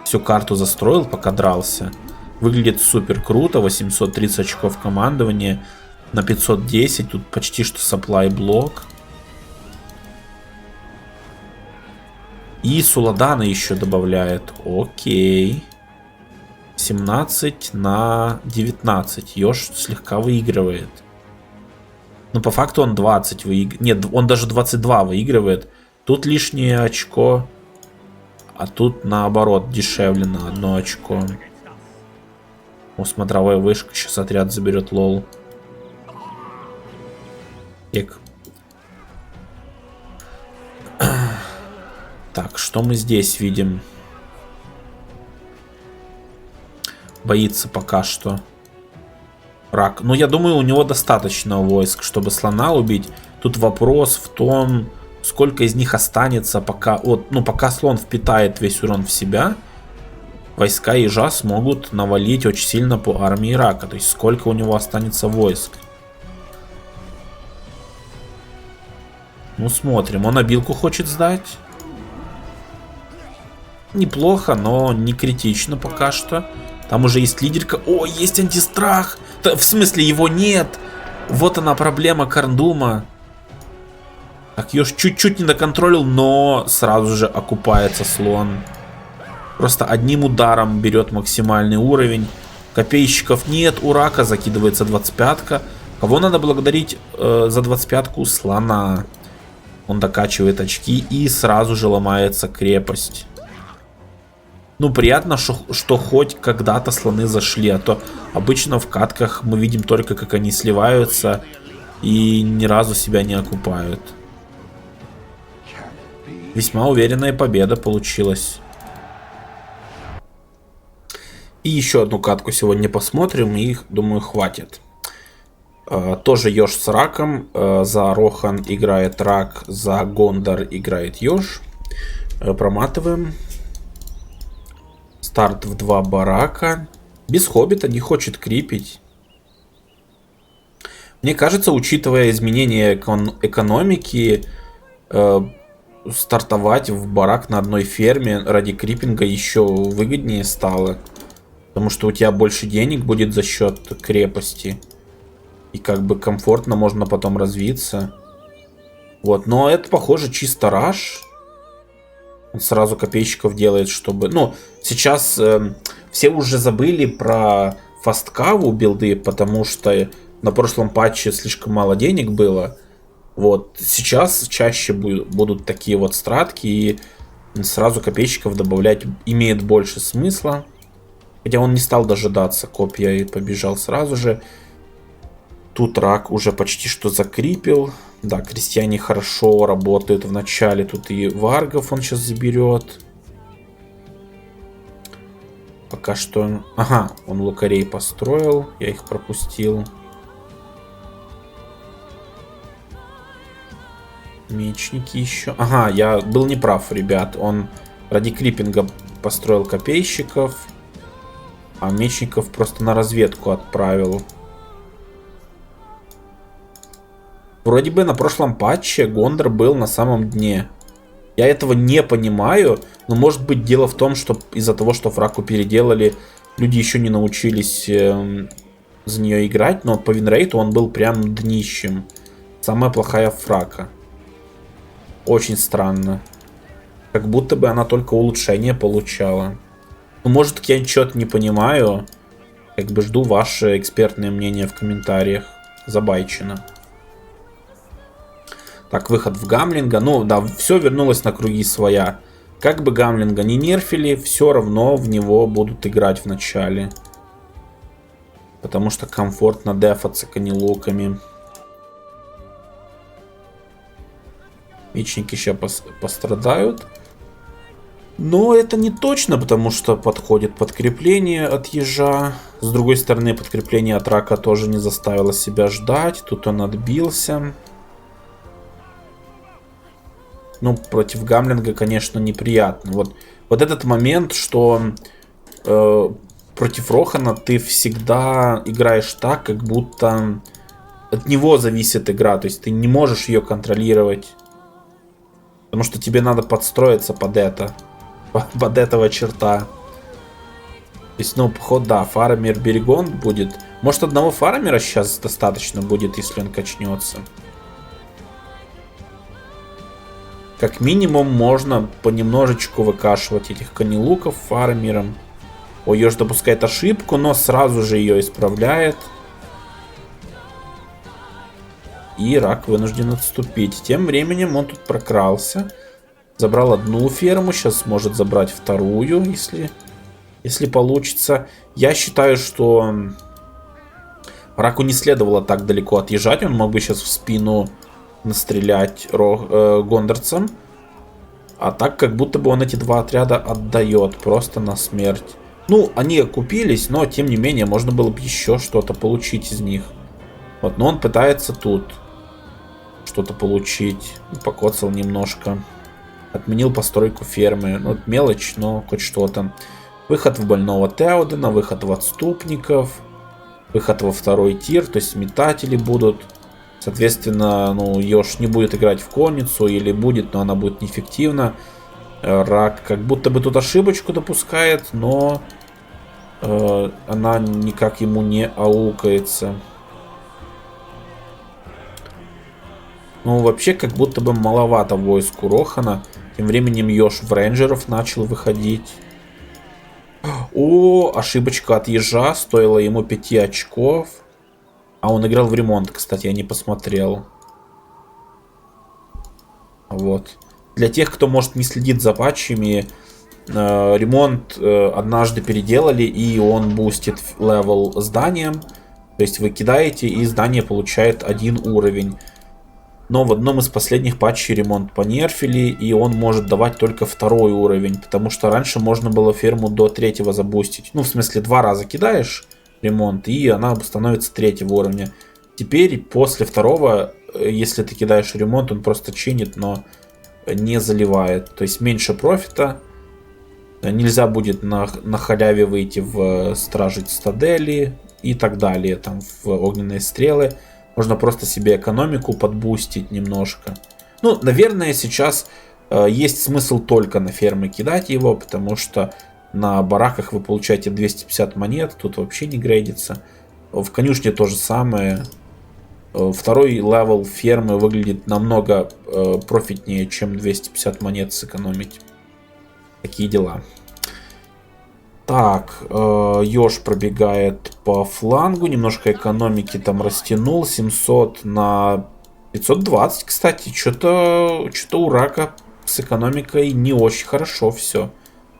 всю карту застроил, пока дрался. Выглядит супер круто. 830 очков командования на 510. Тут почти что supply блок. И Суладана еще добавляет. Окей. 17 на 19. Ёж слегка выигрывает. Но по факту он 20 выигрывает. Нет, он даже 22 выигрывает. Тут лишнее очко А тут наоборот дешевле на 1 очко. О, смотровая вышка. Сейчас отряд заберет, лол. Так, что мы здесь видим? Боится пока что. Рак. Ну, я думаю, у него достаточно войск, чтобы слона убить. Тут вопрос в том, сколько из них останется, пока... Вот, ну, пока слон впитает весь урон в себя, войска ежа смогут навалить очень сильно по армии рака. То есть, сколько у него останется войск. Ну, смотрим. Он обилку хочет сдать. Неплохо, но не критично пока что. Там уже есть лидерка. О, есть антистрах. В смысле, его нет. Вот она проблема Карндума. Так, Ёж чуть-чуть не доконтролил, но сразу же окупается слон. Просто одним ударом берет максимальный уровень. Копейщиков нет. У рака закидывается 25-ка. Кого надо благодарить за 25-ку? Слона. Он докачивает очки и сразу же ломается крепость. Ну, приятно, что хоть когда-то слоны зашли, а то обычно в катках мы видим только, как они сливаются и ни разу себя не окупают. Весьма уверенная победа получилась. И еще одну катку сегодня посмотрим, и, думаю, хватит. Тоже Ёж с раком. За Рохан играет рак, за Гондар играет Ёж. Проматываем. Старт в 2 барака. Без хоббита, не хочет крипить. Мне кажется, учитывая изменения экономики, стартовать в барак на одной ферме ради крипинга еще выгоднее стало. Потому что у тебя больше денег будет за счет крепости. И как бы комфортно можно потом развиться. Вот, но это, похоже, чисто раш. Он сразу копейщиков делает, чтобы... Ну, сейчас все уже забыли про фасткаву билды, потому что на прошлом патче слишком мало денег было. Вот, сейчас чаще будут такие вот стратки, и сразу копейщиков добавлять имеет больше смысла. Хотя он не стал дожидаться копья и побежал сразу же. Тут рак уже почти что закрипил. Да, крестьяне хорошо работают в начале. Тут и варгов он сейчас заберет. Пока что... Ага, он лукарей построил. Я их пропустил. Мечники еще. Ага, я был неправ, ребят. Он ради крипинга построил копейщиков. А мечников просто на разведку отправил. Вроде бы на прошлом патче Гондар был на самом дне. Я этого не понимаю, но может быть дело в том, что из-за того, что фраку переделали, люди еще не научились за нее играть, но по винрейту он был прям днищем. Самая плохая фрака. Очень странно. Как будто бы она только улучшение получала. Ну, может, я что-то не понимаю. Как бы жду ваше экспертное мнение в комментариях. Забайчено. Так, выход в Гамлинга. Ну, да, все вернулось на круги своя. Как бы Гамлинга не нерфили, все равно в него будут играть в начале. Потому что комфортно дефаться канилуками. Мечники сейчас пострадают. Но это не точно, потому что подходит подкрепление от ежа. С другой стороны, подкрепление от рака тоже не заставило себя ждать. Тут он отбился. Ну, против Гамлинга, конечно, неприятно. Вот этот момент, что против Рохана ты всегда играешь так, как будто от него зависит игра. То есть ты не можешь ее контролировать. Потому что тебе надо подстроиться под это. Под этого черта. То есть, ну, поход, да, фармер Берегон будет. Может, одного фармера сейчас достаточно будет, если он качнется. Как минимум, можно понемножечку выкашивать этих канилуков фармером. Ой, Ёж допускает ошибку, но сразу же ее исправляет. И рак вынужден отступить. Тем временем он тут прокрался. Забрал одну ферму, сейчас может забрать вторую, если получится. Я считаю, что Раку не следовало так далеко отъезжать. Он мог бы сейчас в спину настрелять гондорцам. А так, как будто бы он эти два отряда отдает просто на смерть. Ну, они окупились, но тем не менее, можно было бы еще что-то получить из них. Вот, но он пытается тут что-то получить. Покоцал немножко. Отменил постройку фермы. Ну, мелочь, но хоть что-то. Выход в больного Теодена, выход в отступников. Выход во второй тир, то есть метатели будут. Соответственно, ну, Йош не будет играть в конницу, или будет, но она будет неэффективна. Рак как будто бы тут ошибочку допускает, но она никак ему не аукается. Ну, вообще, как будто бы маловато войск у Рохана. Тем временем Йош в рейнджеров начал выходить. О, ошибочка от ежа, стоила ему 5 очков. А он играл в ремонт, кстати, я не посмотрел. Вот. Для тех, кто, может, не следит за патчами, ремонт однажды переделали, и он бустит левел зданием. То есть вы кидаете, и здание получает 1 уровень. Но в одном из последних патчей ремонт понерфили, и он может давать только 2-й уровень. Потому что раньше можно было ферму до 3-го забустить. Ну, в смысле, 2 раза кидаешь ремонт, и она становится 3-го уровня. Теперь после 2-го, если ты кидаешь ремонт, он просто чинит, но не заливает. То есть меньше профита. Нельзя будет на халяве выйти в стражи цитадели и так далее. Там в огненные стрелы. Можно просто себе экономику подбустить немножко. Ну, наверное, сейчас есть смысл только на фермы кидать его, потому что на бараках вы получаете 250 монет, тут вообще не грейдится. В конюшне то же самое. 2-й левел фермы выглядит намного профитнее, чем 250 монет сэкономить. Такие дела. Так, Йош пробегает по флангу, немножко экономики там растянул, 700 на 520, кстати, что-то у Рака с экономикой не очень хорошо все.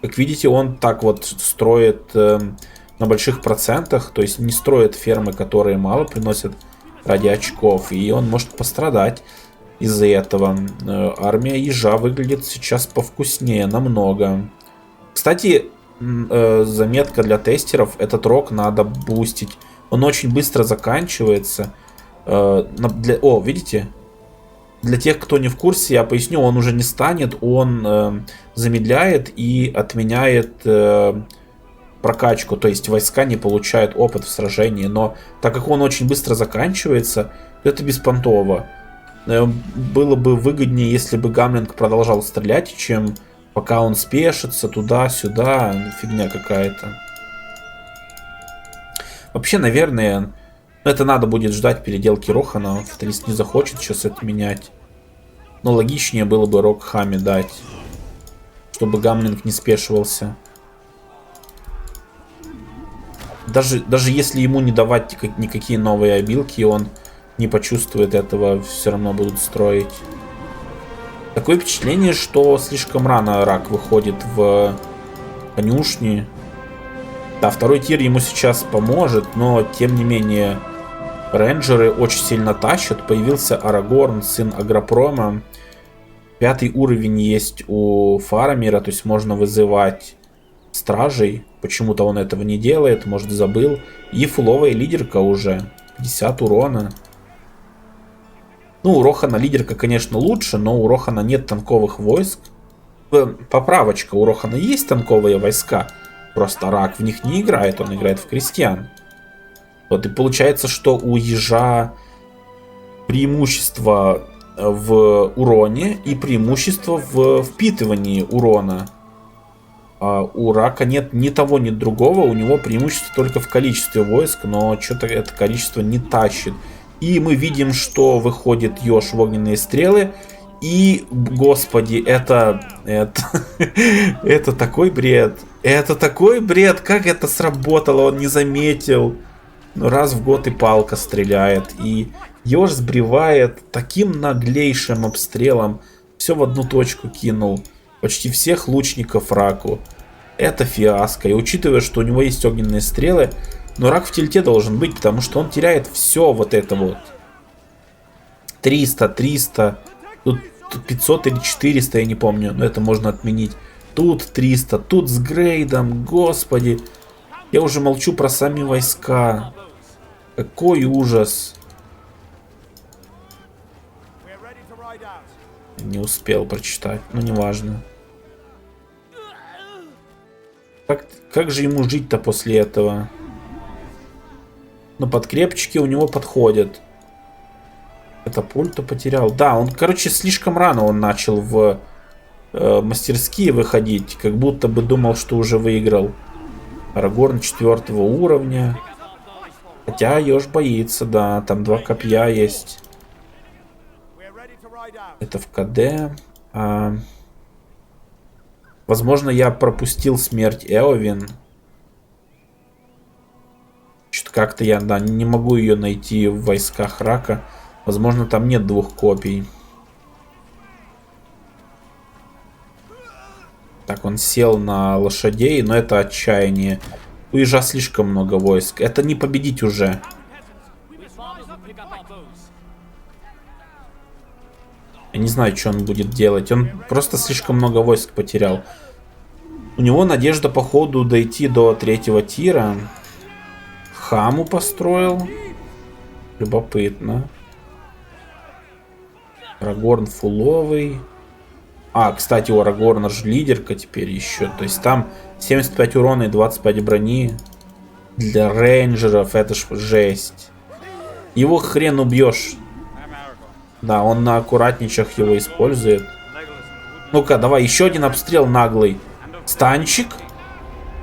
Как видите, он так вот строит на больших процентах, то есть не строит фермы, которые мало приносят ради очков, и он может пострадать из-за этого. Армия ежа выглядит сейчас повкуснее намного. Кстати, заметка для тестеров: этот рок надо бустить. Он очень быстро заканчивается. О, видите? Для тех, кто не в курсе, я поясню, он уже не станет. Он замедляет и отменяет прокачку. То есть войска не получают опыт в сражении. Но так как он очень быстро заканчивается, это беспонтово. Было бы выгоднее, если бы Гамлинг продолжал стрелять, чем пока он спешится туда-сюда. Фигня какая-то. Вообще, наверное, это надо будет ждать переделки Рохана. Фаталист не захочет сейчас это менять. Но логичнее было бы Рок Хаме дать, чтобы Гамлинг не спешивался. Даже если ему не давать никакие новые обилки, он не почувствует этого, все равно будут строить. Такое впечатление, что слишком рано Рак выходит в конюшни. Да, 2-й тир ему сейчас поможет, но тем не менее рейнджеры очень сильно тащат. Появился Арагорн, сын Агропрома. 5-й уровень есть у Фарамира, то есть можно вызывать стражей. Почему-то он этого не делает, может, забыл. И фуловая лидерка уже. 50 урона. Ну, у Рохана лидерка, конечно, лучше, но у Рохана нет танковых войск. Поправочка, у Рохана есть танковые войска, просто Рак в них не играет, он играет в крестьян. Вот и получается, что у ежа преимущество в уроне и преимущество в впитывании урона. А у Рака нет ни того, ни другого, у него преимущество только в количестве войск, но что-то это количество не тащит. И мы видим, что выходит Йош в огненные стрелы. И, господи, это такой бред. Это такой бред. Как это сработало, он не заметил. Но раз в год и палка стреляет. И Йош сбривает таким наглейшим обстрелом Все в одну точку кинул. Почти всех лучников раку. Это фиаско. И учитывая, что у него есть огненные стрелы, но рак в тильте должен быть, потому что он теряет все вот это вот. 300, 300. Тут 500 или 400, я не помню. Но это можно отменить. Тут 300, тут с грейдом. Господи. Я уже молчу про сами войска. Какой ужас. Не успел прочитать. Ну, неважно. Как же ему жить-то после этого? Ну, подкрепчики у него подходят. Катапульту потерял. Да, он, короче, слишком рано он начал в мастерские выходить. Как будто бы думал, что уже выиграл. Арагорн 4 уровня. Хотя Ёж боится, да. Там 2 копья есть. Это в КД. Возможно, я пропустил смерть Эовин. Что-то как-то я, да, не могу ее найти в войсках рака. Возможно, там нет 2 копий. Так, он сел на лошадей, но это отчаяние. У Ежа слишком много войск. Это не победить уже. Я не знаю, что он будет делать. Он просто слишком много войск потерял. У него надежда, походу, дойти до 3-го тира. Хаму построил. Любопытно. Арагорн фуловый. А, кстати, у Арагорна же лидерка теперь еще. То есть там 75 урона и 25 брони. Для рейнджеров это ж жесть. Его хрен убьешь. Да, он на аккуратничах его использует. Ну-ка, давай, еще один обстрел наглый. Станчик.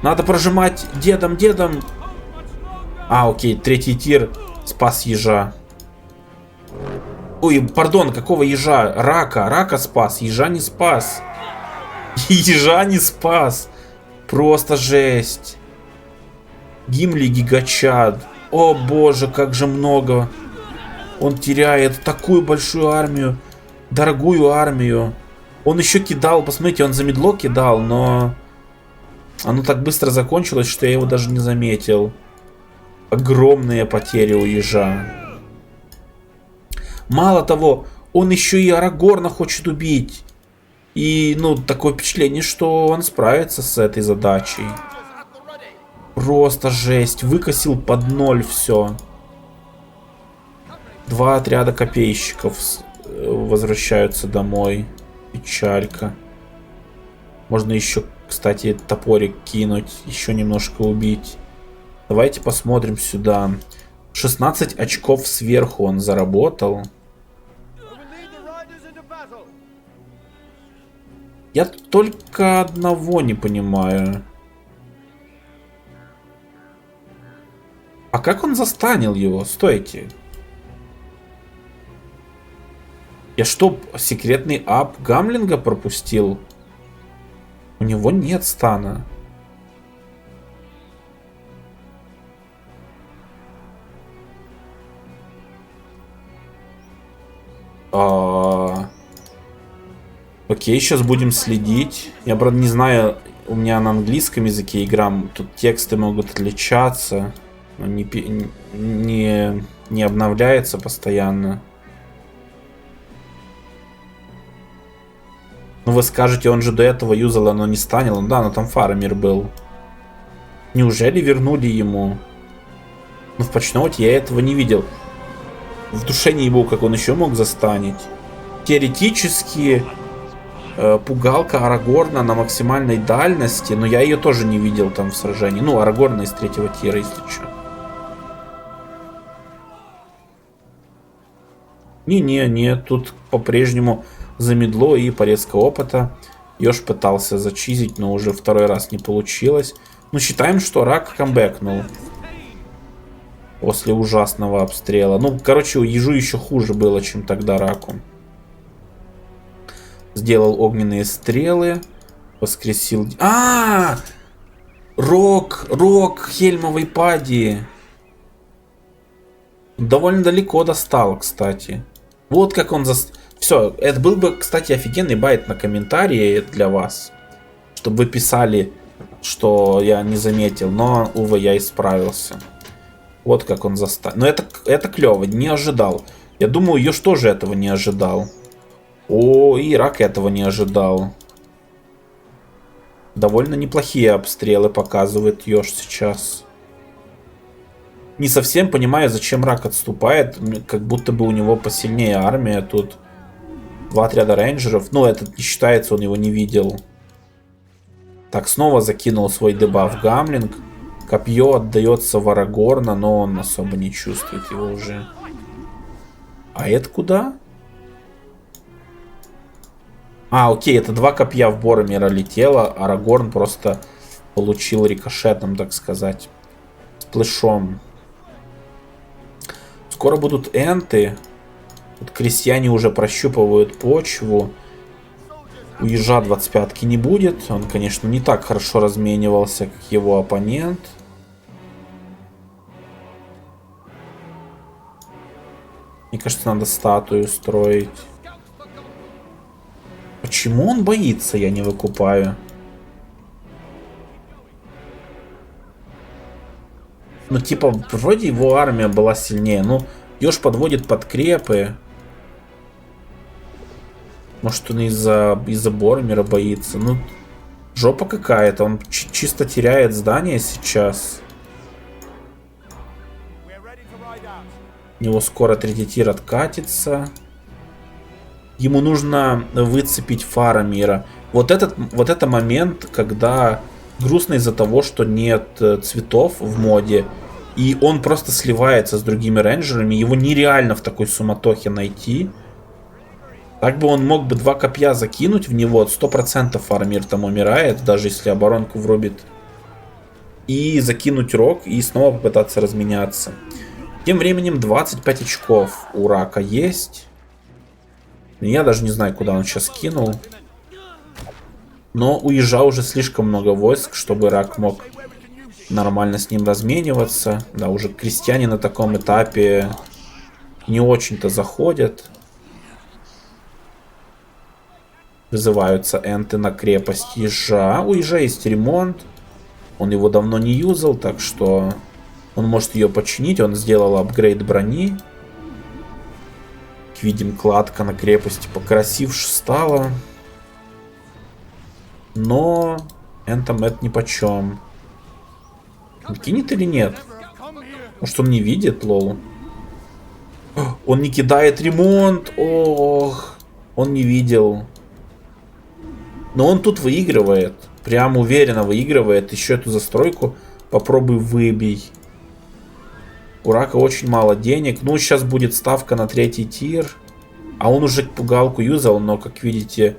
Надо прожимать дедом. А, окей, 3-й тир спас Ежа. Ой, пардон, какого Ежа? Рака спас, Ежа не спас. Ежа не спас. Просто жесть. Гимли гигачад. О боже, как же много. Он теряет такую большую армию. Дорогую армию. Он еще кидал, посмотрите, он замедло кидал, но оно так быстро закончилось, что я его даже не заметил. Огромные потери у Ежа. Мало того, он еще и Арагорна хочет убить. И, ну, такое впечатление, что он справится с этой задачей. Просто жесть. Выкосил под 0 все. 2 отряда копейщиков возвращаются домой. Печалька. Можно еще, кстати, топорик кинуть. Еще немножко убить. Давайте посмотрим сюда. 16 очков сверху он заработал. Я только одного не понимаю. А как он застанил его? Стойте. Я что, секретный ап Гамлинга пропустил? У него нет стана. Окей, сейчас будем следить. Я, правда, не знаю, у меня на английском языке игра, тут тексты могут отличаться. Но не обновляется постоянно. Ну, вы скажете, он же до этого юзал, оно не станил. Да, но там Фарамир был. Неужели вернули ему? Ну, в почноуте я этого не видел. В душе не ебу, как он еще мог застанить. Теоретически, пугалка Арагорна на максимальной дальности, но я ее тоже не видел там в сражении. Ну, Арагорна из 3-го тира, если что. Не, тут по-прежнему замедло и порезка опыта. Ёж пытался зачизить, но уже 2-й раз не получилось. Ну, считаем, что рак камбэкнул. После ужасного обстрела. Ну, короче, у Ежу еще хуже было, чем тогда раку. Сделал огненные стрелы. Воскресил... Рок Хельмовой пади. Довольно далеко достал, кстати. Вот как он Все, это был бы, кстати, офигенный байт на комментарии для вас. Чтобы вы писали, что я не заметил, но, увы, я исправился. Вот как он заставил. Но это клево, не ожидал. Я думаю, Ёж тоже этого не ожидал. О, и Рак этого не ожидал. Довольно неплохие обстрелы показывает Ёж сейчас. Не совсем понимаю, зачем Рак отступает. Как будто бы у него посильнее армия. Тут 2 отряда рейнджеров. Ну, этот не считается, он его не видел. Так, снова закинул свой дебаф Гамлинг. Копье отдается в Арагорна, но он особо не чувствует его уже. А это куда? А, окей, это 2 копья в Боромира летело. Арагорн просто получил рикошетом, так сказать. С плешом. Скоро будут энты. Тут крестьяне уже прощупывают почву. У Ежа 25-ки не будет. Он, конечно, не так хорошо разменивался, как его оппонент. Мне кажется, надо статую строить. Почему он боится, я не выкупаю. Ну, типа, вроде его армия была сильнее. Ну, Ёж подводит подкрепы. Может, он из-за Боромира боится. Ну, жопа какая-то. Он чисто теряет здание сейчас. У него скоро 3-й тир откатится. Ему нужно выцепить Фарамира. Вот это момент, когда грустно из-за того, что нет цветов в моде. И он просто сливается с другими рейнджерами. Его нереально в такой суматохе найти. Так бы он мог бы 2 копья закинуть в него. 100% Фарамир там умирает, даже если оборонку врубит. И закинуть рог, и снова попытаться разменяться. Тем временем 25 очков у Рака есть. Я даже не знаю, куда он сейчас кинул. Но у Ежа уже слишком много войск, чтобы Рак мог нормально с ним размениваться. Да, уже крестьяне на таком этапе не очень-то заходят. Вызываются энты на крепость Ежа. У Ежа есть ремонт. Он его давно не юзал, так что он может ее починить. Он сделал апгрейд брони. Видим, кладка на крепости покрасивше стала. Но энтам это нипочем. Он кинет или нет? Может, он не видит, лол? Он не кидает ремонт. Ох, он не видел. Но он тут выигрывает. Прям уверенно выигрывает. Еще эту застройку попробуй выбей. У Рака очень мало денег. Ну, сейчас будет ставка на 3-й тир. А он уже пугалку юзал, но, как видите,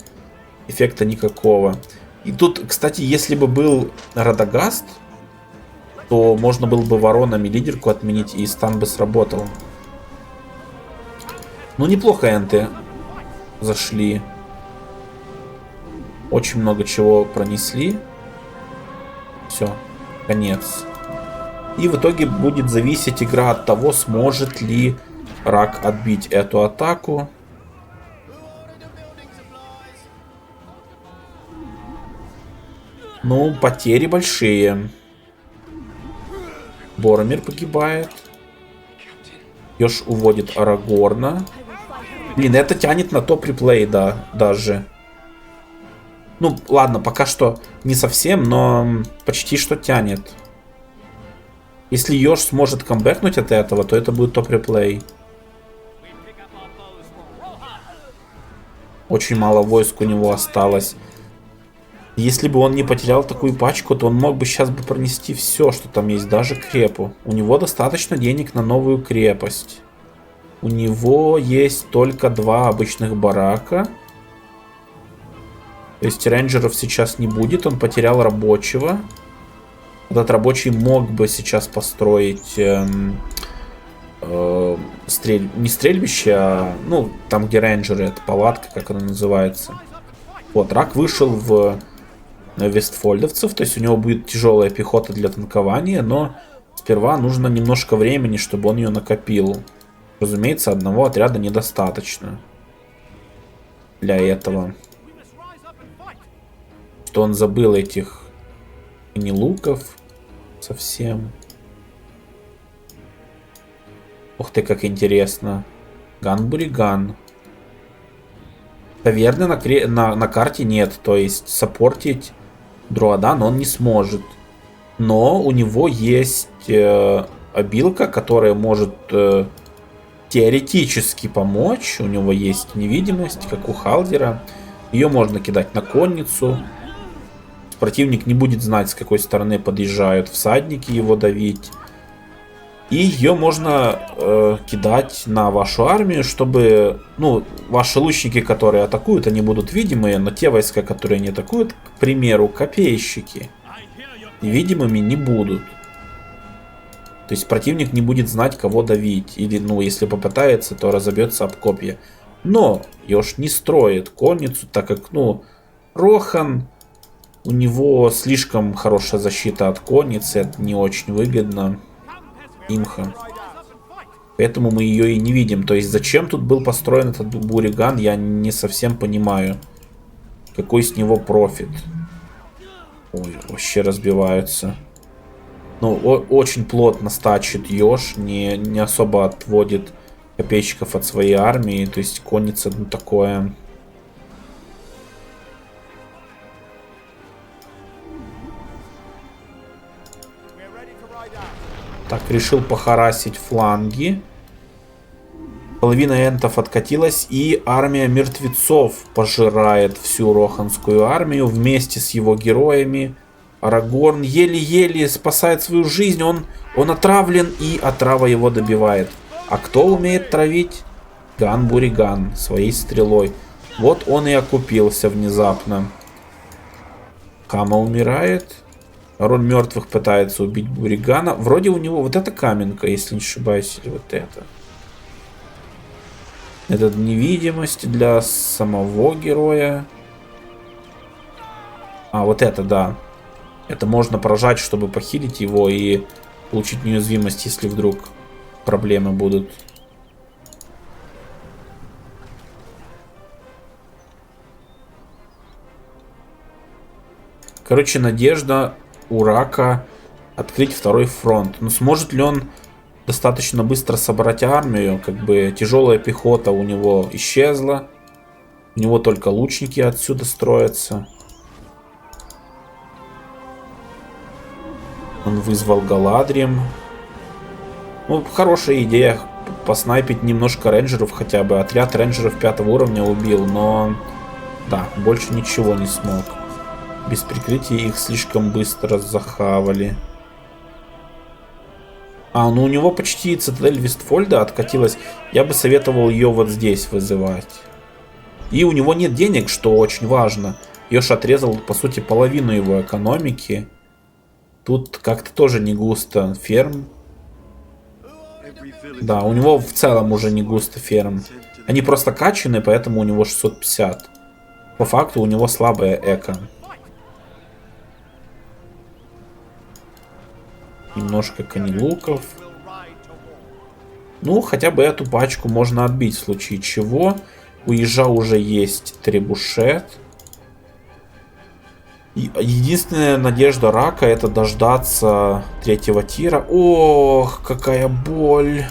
эффекта никакого. И тут, кстати, если бы был Радагаст, то можно было бы воронами лидерку отменить, и стан бы сработал. Ну, неплохо энты зашли. Очень много чего пронесли. Все, конец. И в итоге будет зависеть игра от того, сможет ли Рак отбить эту атаку. Ну, потери большие. Боромир погибает. Ёж уводит Арагорна. Блин, это тянет на топ-реплей, да, даже. Ну, ладно, пока что не совсем, но почти что тянет. Если Ёж сможет камбэкнуть от этого, то это будет топ-реплей. Очень мало войск у него осталось. Если бы он не потерял такую пачку, то он мог бы сейчас бы пронести все, что там есть, даже крепу. У него достаточно денег на новую крепость. У него есть только 2 обычных барака. То есть рейнджеров сейчас не будет, он потерял рабочего. Этот рабочий мог бы сейчас построить не стрельбище, а ну там где рейнджеры, это палатка, как она называется. Вот, Рак вышел в вестфольдовцев, то есть у него будет тяжелая пехота для танкования, но сперва нужно немножко времени, чтобы он ее накопил. Разумеется, одного отряда недостаточно. для этого. Что он забыл этих нелуков совсем. Ух ты, как интересно. Ганбуриган. Таверны на карте нет. То есть саппортить Друадан он не сможет. Но у него есть обилка, которая может теоретически помочь. У него есть невидимость, как у Халдера. Ее можно кидать на конницу. Противник не будет знать, с какой стороны подъезжают всадники, его давить. И ее можно кидать на вашу армию, чтобы, ну, ваши лучники, которые атакуют, они будут видимые, но те войска, которые не атакуют, к примеру, копейщики, видимыми не будут. То есть противник не будет знать, кого давить. Или, ну, если попытается, то разобьется об копья. Но Йош не строит конницу, так как, ну, Рохан, у него слишком хорошая защита от конницы, это не очень выгодно. Имха. Поэтому мы ее и не видим. То есть зачем тут был построен этот Буриган, я не совсем понимаю. Какой с него профит. Ой, вообще разбиваются. Ну, очень плотно стачит Йош, не особо отводит копейщиков от своей армии. То есть конница, ну, такое... Так, решил похарасить фланги. Половина энтов откатилась, и армия мертвецов пожирает всю роханскую армию вместе с его героями. Арагорн еле-еле спасает свою жизнь, он отравлен, и отрава его добивает. А кто умеет травить? Ганбуриган своей стрелой. Вот он и окупился внезапно. Кама умирает. Король мертвых пытается убить Буригана. Вроде у него вот эта каменка, если не ошибаюсь, или вот это. Это невидимость для самого героя. А, вот это, да. Это можно поражать, чтобы похилить его и получить неуязвимость, если вдруг проблемы будут. Короче, надежда у Рака открыть второй фронт. Но сможет ли он достаточно быстро собрать армию? Как бы тяжелая пехота у него исчезла. У него только лучники отсюда строятся. Он вызвал Галадрием. Ну, хорошая идея поснайпить немножко рейнджеров хотя бы. Отряд рейнджеров 5 уровня убил, но... Да, больше ничего не смог. Без прикрытия их слишком быстро захавали. А, ну у него почти цитадель Вестфольда откатилась. Я бы советовал ее вот здесь вызывать. И у него нет денег, что очень важно. Йош отрезал, по сути, половину его экономики. Тут как-то тоже не густо ферм. Да, у него в целом уже не густо ферм. Они просто качаны, поэтому у него 650. По факту у него слабая эко. Немножко конелуков. Ну, хотя бы эту пачку можно отбить в случае чего. У ежа уже есть требушет. Единственная надежда Рака — это дождаться 3-го тира. Ох, какая боль.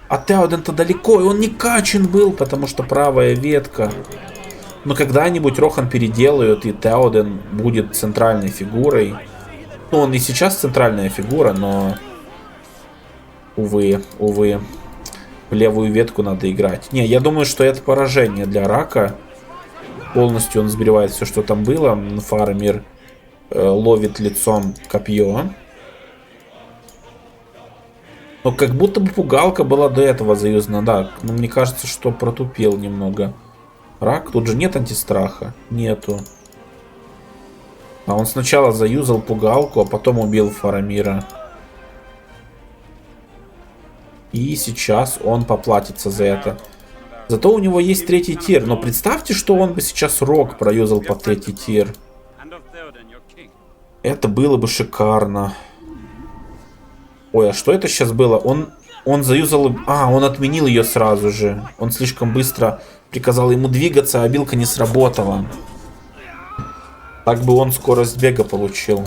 А Теоден-то далеко, и он не качан был, потому что правая ветка. Но когда-нибудь Рохан переделают, и Теоден будет центральной фигурой. Ну, он и сейчас центральная фигура, но... Увы, увы. В левую ветку надо играть. Не, я думаю, что это поражение для Рака. Полностью он сбривает все, что там было. Фарамир ловит лицом копье. Но как будто бы пугалка была до этого заюзана. Да, но мне кажется, что протупел немного. Рак, тут же нет антистраха. Нету. А он сначала заюзал пугалку, а потом убил Фарамира. И сейчас он поплатится за это. Зато у него есть 3-й тир. Но представьте, что он бы сейчас Рок проюзал по 3-й тир. Это было бы шикарно. Ой, а что это сейчас было? Он заюзал... А, он отменил ее сразу же. Он слишком быстро Приказал ему двигаться, а билка не сработала. Так бы он скорость бега получил.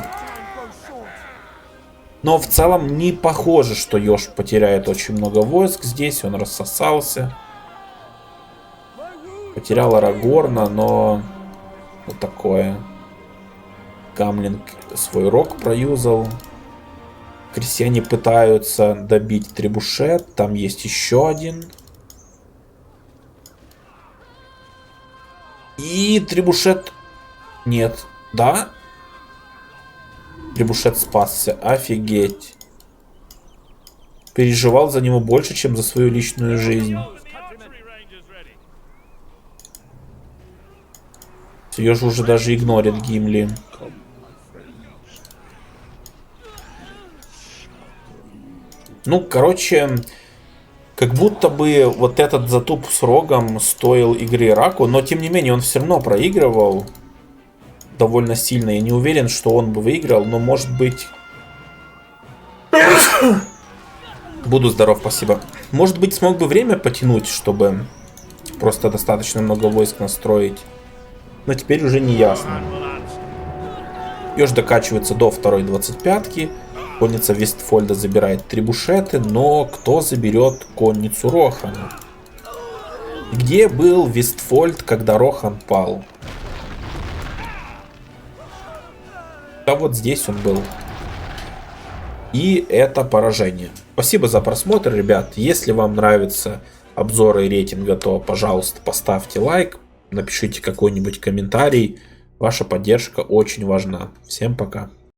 Но в целом не похоже, что еж потеряет очень много войск. Здесь он рассосался. Потерял Арагорна, но вот такое. Гамлинг свой рог проюзал. Крестьяне пытаются добить Требушет. Там есть еще один. И Требушет... Нет. Да? Требушет спасся. Офигеть. Переживал за него больше, чем за свою личную жизнь. Еж уже даже игнорит Гимли. Ну, короче, как будто бы вот этот затуп с рогом стоил игры Раку, но тем не менее он все равно проигрывал довольно сильно. Я не уверен, что он бы выиграл, но может быть... Буду здоров, спасибо. Может быть, смог бы время потянуть, чтобы просто достаточно много войск настроить. Но теперь уже не ясно. Еж докачивается до второй 25-ки. Конница Вестфольда забирает трибушеты, но кто заберет конницу Рохана? Где был Вестфольд, когда Рохан пал? Да вот здесь он был. И это поражение. Спасибо за просмотр, ребят. Если вам нравятся обзоры рейтинга, то, пожалуйста, поставьте лайк. Напишите какой-нибудь комментарий. Ваша поддержка очень важна. Всем пока.